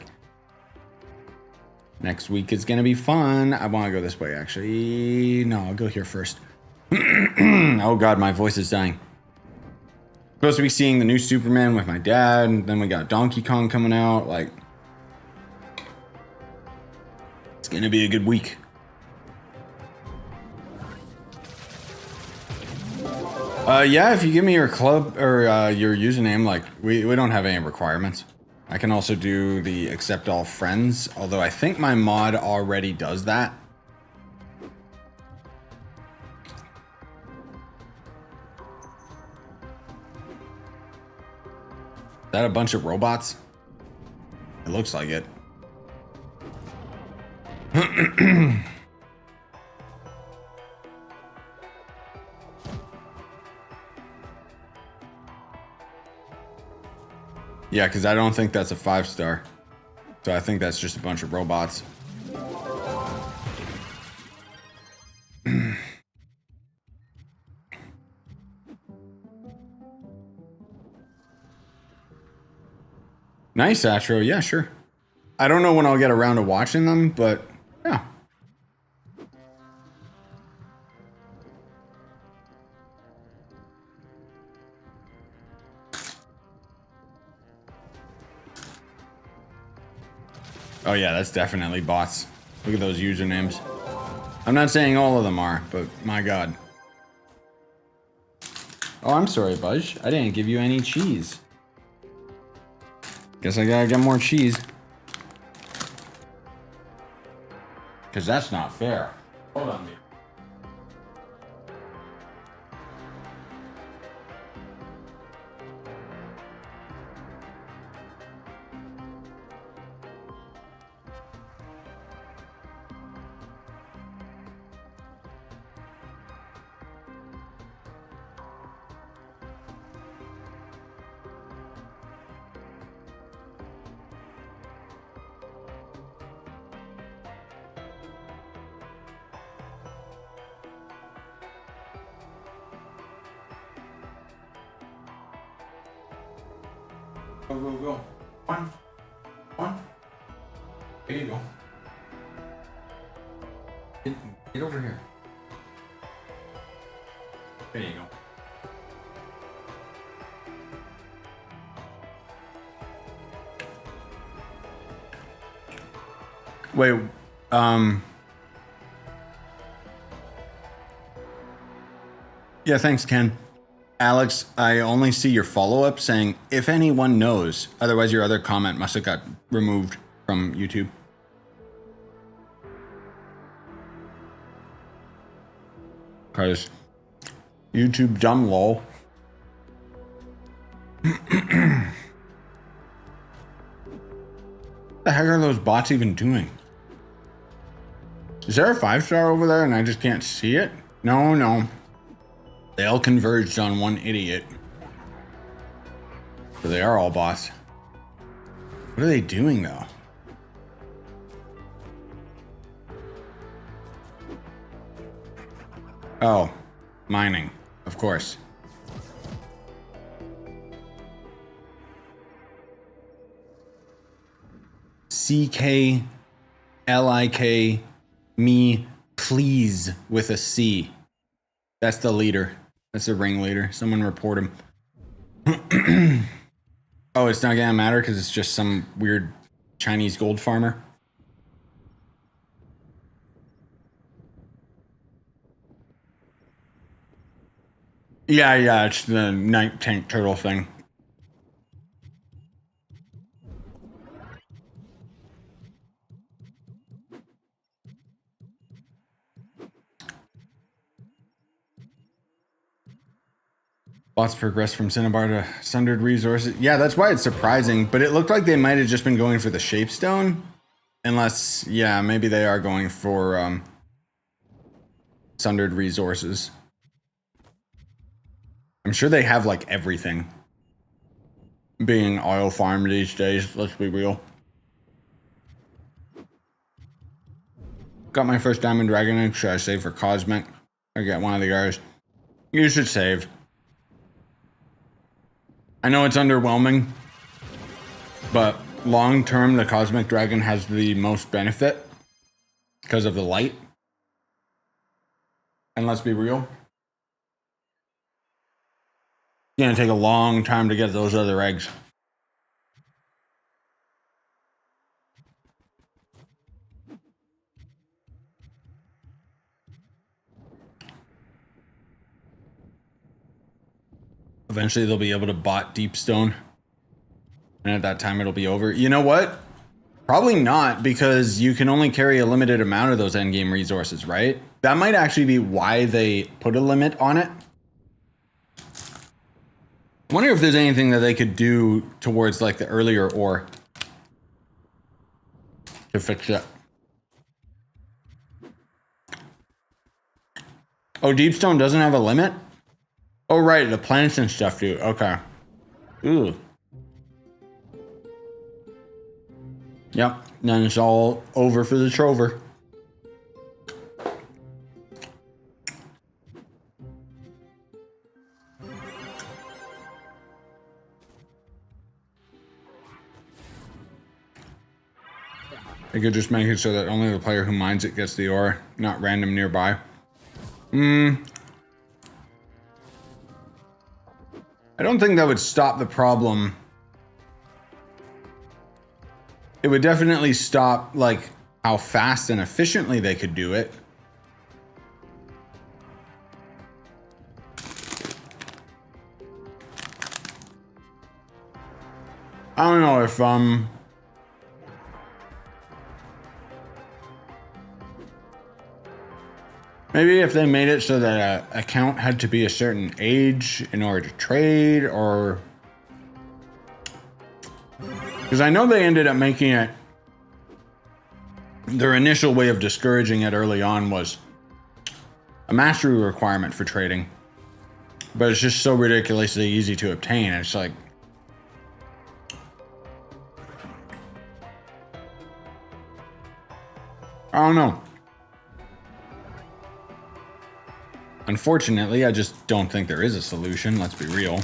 next week is gonna be fun. I want to go this way actually. No, I'll go here first. Oh god, my voice is dying. Supposed to be seeing the new Superman with my dad, and then we got Donkey Kong coming out. Like, it's gonna be a good week. Yeah, if you give me your club or your username, like we don't have any requirements. I can also do the accept all friends, although I think my mod already does that. Is that a bunch of robots? It looks like it. Yeah, because I don't think that's a 5-star. So I think that's just a bunch of robots. Nice, Astro. Yeah, sure. I don't know when I'll get around to watching them, but yeah. Oh yeah, that's definitely bots. Look at those usernames. I'm not saying all of them are, but my god. Oh, I'm sorry, Budge. I didn't give you any cheese. Guess I gotta get more cheese. Because that's not fair. Hold on, dude. Go, go, go. One. One. There you go. Get over here. There you go. Wait, Yeah, thanks, Ken. Alex, I only see your follow-up saying, if anyone knows. Otherwise, your other comment must have got removed from YouTube. Because YouTube dumb lol. What the heck are those bots even doing? Is there a 5-star over there and I just can't see it? No. They all converged on one idiot. So they are all bots. What are they doing though? Oh, mining, of course. CKLIK me please with a C. That's the leader. That's the ringleader. Someone report him. Oh, it's not gonna matter because it's just some weird Chinese gold farmer. Yeah, it's the night tank turtle thing. Bots progress from Cinnabar to Sundered Resources. Yeah, that's why it's surprising, but it looked like they might have just been going for the Shapestone. Unless, yeah, maybe they are going for Sundered Resources. I'm sure they have like everything. Being oil farm these days, let's be real. Got my first Diamond Dragon egg. Should I save for Cosmic? I get one of the guys. You should save. I know it's underwhelming, but long term, the Cosmic Dragon has the most benefit because of the light. And let's be real, it's gonna take a long time to get those other eggs. Eventually, they'll be able to bot Deepstone. And at that time, it'll be over. You know what? Probably not, because you can only carry a limited amount of those endgame resources, right? That might actually be why they put a limit on it. I wonder if there's anything that they could do towards like the earlier ore to fix it. Oh, Deepstone doesn't have a limit? Oh, right, the plants and stuff do. Okay. Ooh. Yep, then it's all over for the Trover. They could just make it so that only the player who mines it gets the ore, not random nearby. I don't think that would stop the problem. It would definitely stop, like, how fast and efficiently they could do it. I don't know if, maybe if they made it so that an account had to be a certain age in order to trade, or... Because I know they ended up making it... Their initial way of discouraging it early on was a mastery requirement for trading. But it's just so ridiculously easy to obtain. It's like... I don't know. Unfortunately, I just don't think there is a solution, let's be real.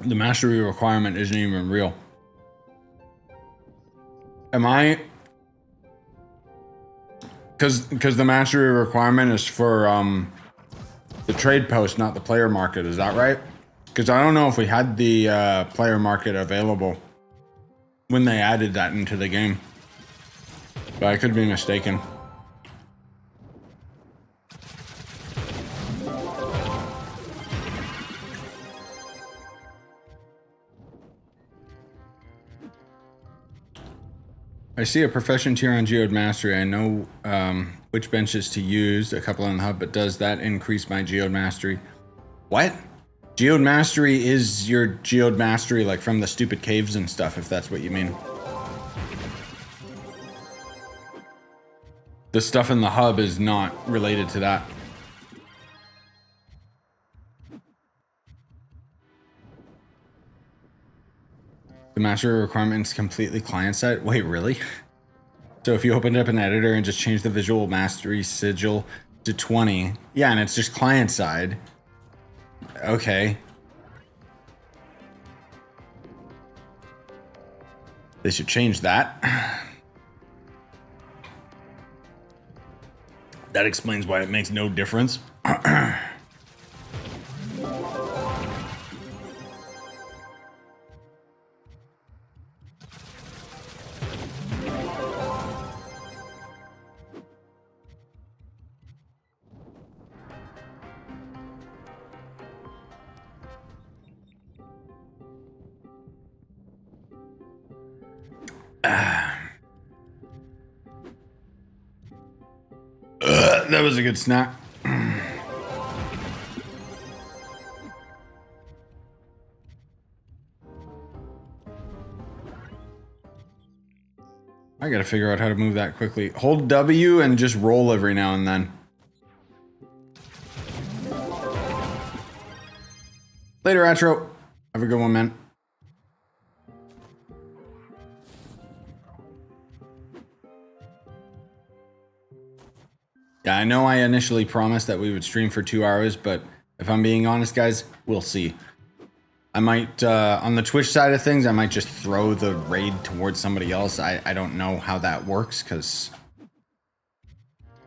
The mastery requirement isn't even real. Am I Because the mastery requirement is for the trade post, not the player market. Is that right? Because I don't know if we had the player market available when they added that into the game. But I could be mistaken. I see a profession tier on Geode Mastery. I know which benches to use, a couple on the hub, but does that increase my Geode Mastery? What? Geode Mastery is your Geode Mastery, like from the stupid caves and stuff, if that's what you mean. The stuff in the hub is not related to that. The mastery requirement is completely client-side. Wait, really? So if you opened up an editor and just changed the visual mastery sigil to 20, yeah, and it's just client-side. Okay. They should change that. That explains why it makes no difference. That was a good snack. I gotta figure out how to move that quickly. Hold W and just roll every now and then. Later, Atro. Have a good one, man. Yeah, I know I initially promised that we would stream for 2 hours, but if I'm being honest, guys, we'll see. I might, on the Twitch side of things, I might just throw the raid towards somebody else. I don't know how that works, because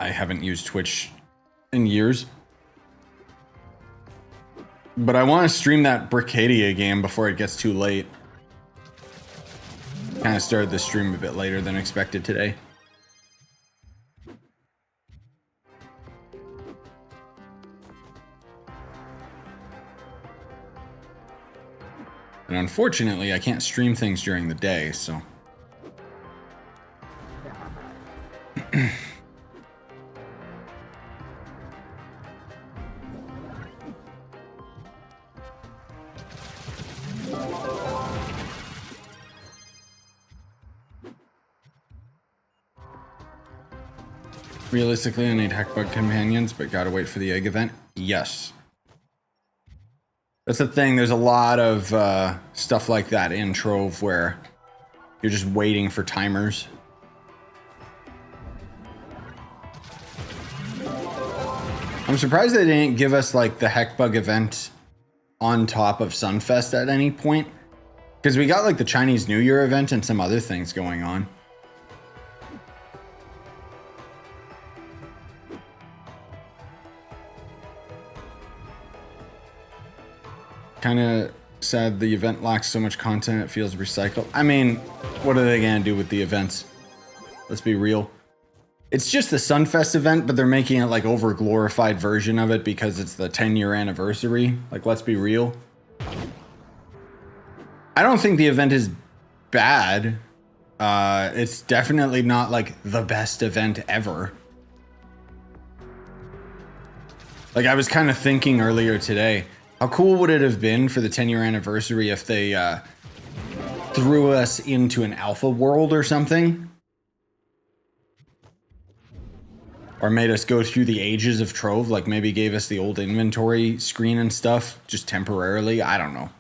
I haven't used Twitch in years. But I want to stream that Bricadia game before it gets too late. Kind of started the stream a bit later than expected today. And unfortunately, I can't stream things during the day, so... Realistically, I need Heckbug companions, but gotta wait for the egg event. Yes. That's the thing, there's a lot of stuff like that in Trove where you're just waiting for timers. I'm surprised they didn't give us like the Heckbug event on top of Sunfest at any point. Because we got like the Chinese New Year event and some other things going on. Kind of sad the event lacks so much content, it feels recycled. I mean, what are they going to do with the events? Let's be real. It's just the Sunfest event, but they're making it like over glorified version of it because it's the 10-year anniversary. Like, let's be real. I don't think the event is bad. It's definitely not like the best event ever. Like, I was kind of thinking earlier today, how cool would it have been for the 10-year anniversary if they threw us into an alpha world or something? Or made us go through the ages of Trove, like maybe gave us the old inventory screen and stuff, just temporarily. I don't know.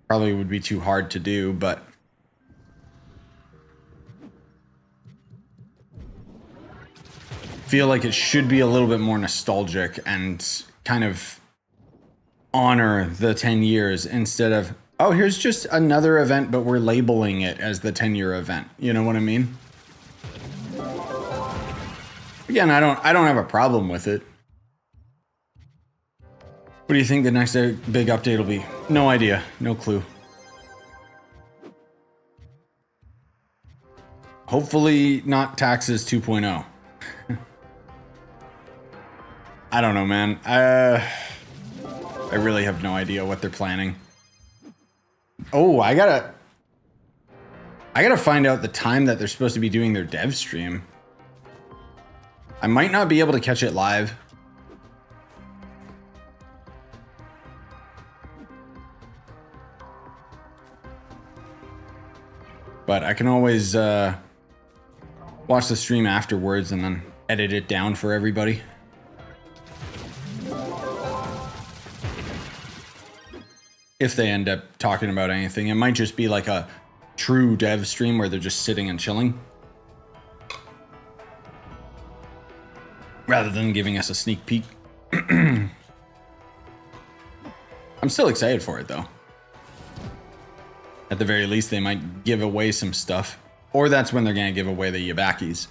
Probably would be too hard to do, but... feel like it should be a little bit more nostalgic and kind of honor the 10 years instead of, oh, here's just another event, but we're labeling it as the 10-year event. You know what I mean? Again, I don't have a problem with it. What do you think the next big update will be? No idea. No clue. Hopefully not taxes 2.0. I don't know, man. I really have no idea what they're planning. Oh, I gotta find out the time that they're supposed to be doing their dev stream. I might not be able to catch it live. But I can always watch the stream afterwards and then edit it down for everybody. If they end up talking about anything, it might just be like a true dev stream where they're just sitting and chilling, rather than giving us a sneak peek. I'm still excited for it though. At the very least, they might give away some stuff, or that's when they're gonna give away the Yabakis.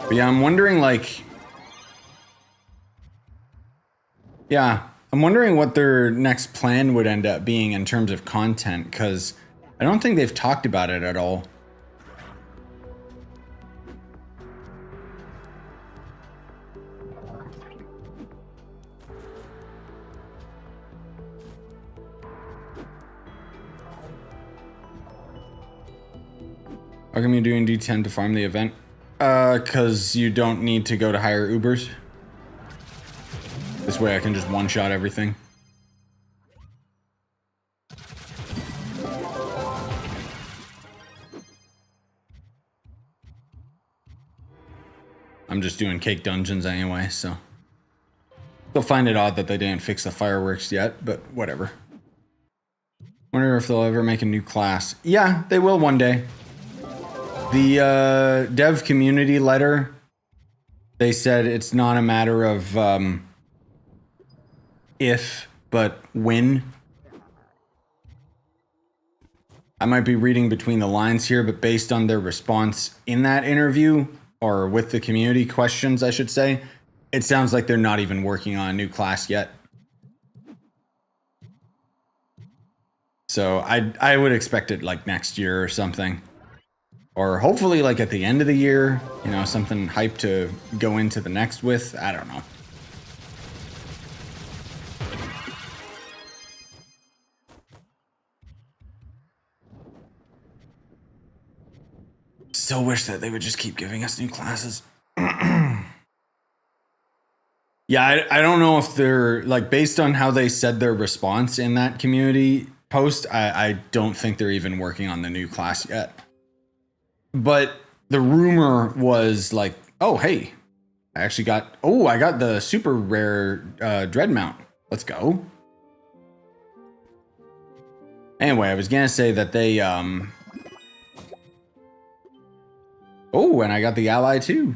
But yeah, I'm wondering, like... Yeah, I'm wondering what their next plan would end up being in terms of content, because I don't think they've talked about it at all. How come you're doing D10 to farm the event? Because you don't need to go to hire Ubers. This way I can just one-shot everything. I'm just doing cake dungeons anyway, so... They'll find it odd that they didn't fix the fireworks yet, but whatever. Wonder if they'll ever make a new class. Yeah, they will one day. The dev community letter, they said it's not a matter of if, but when. I might be reading between the lines here, but based on their response in that interview, or with the community questions, I should say, it sounds like they're not even working on a new class yet. So I would expect it like next year or something. Or hopefully like at the end of the year, you know, something hype to go into the next with. I don't know. Still wish that they would just keep giving us new classes. Yeah, I don't know if they're, like, based on how they said their response in that community post, I don't think they're even working on the new class yet. But the rumor was like, oh, hey, I actually got, I got the super rare dread mount. Let's go. Anyway, I was gonna say that they, oh, and I got the ally too.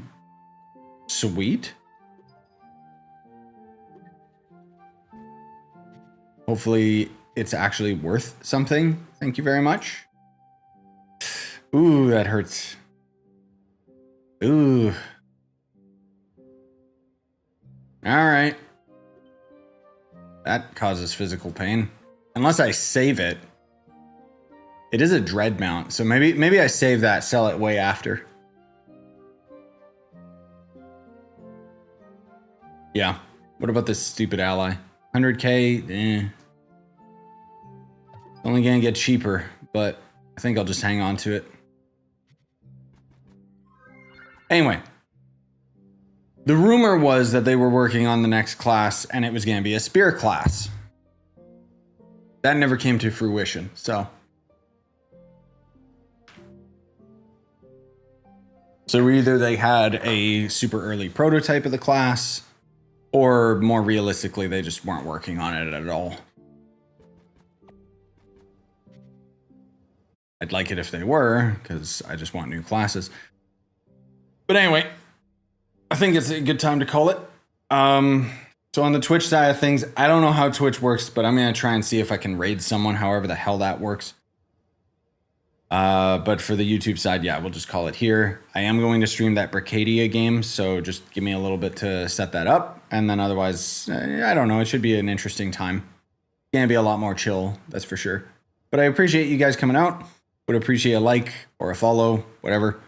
Sweet. Hopefully it's actually worth something. Thank you very much. Ooh, that hurts. Ooh. All right. That causes physical pain. Unless I save it. It is a dread mount, so maybe I save that, sell it way after. Yeah. What about this stupid ally? 100k, eh. Only gonna get cheaper, but I think I'll just hang on to it. Anyway, the rumor was that they were working on the next class and it was gonna be a spear class. That never came to fruition, so. So either they had a super early prototype of the class, or more realistically, they just weren't working on it at all. I'd like it if they were, because I just want new classes. But anyway, I think it's a good time to call it. So on the Twitch side of things, I don't know how Twitch works, but I'm going to try and see if I can raid someone, however the hell that works. But for the YouTube side, yeah, we'll just call it here. I am going to stream that Bricadia game, so just give me a little bit to set that up. And then otherwise, I don't know, it should be an interesting time. It's going to be a lot more chill, that's for sure. But I appreciate you guys coming out. Would appreciate a like or a follow, whatever.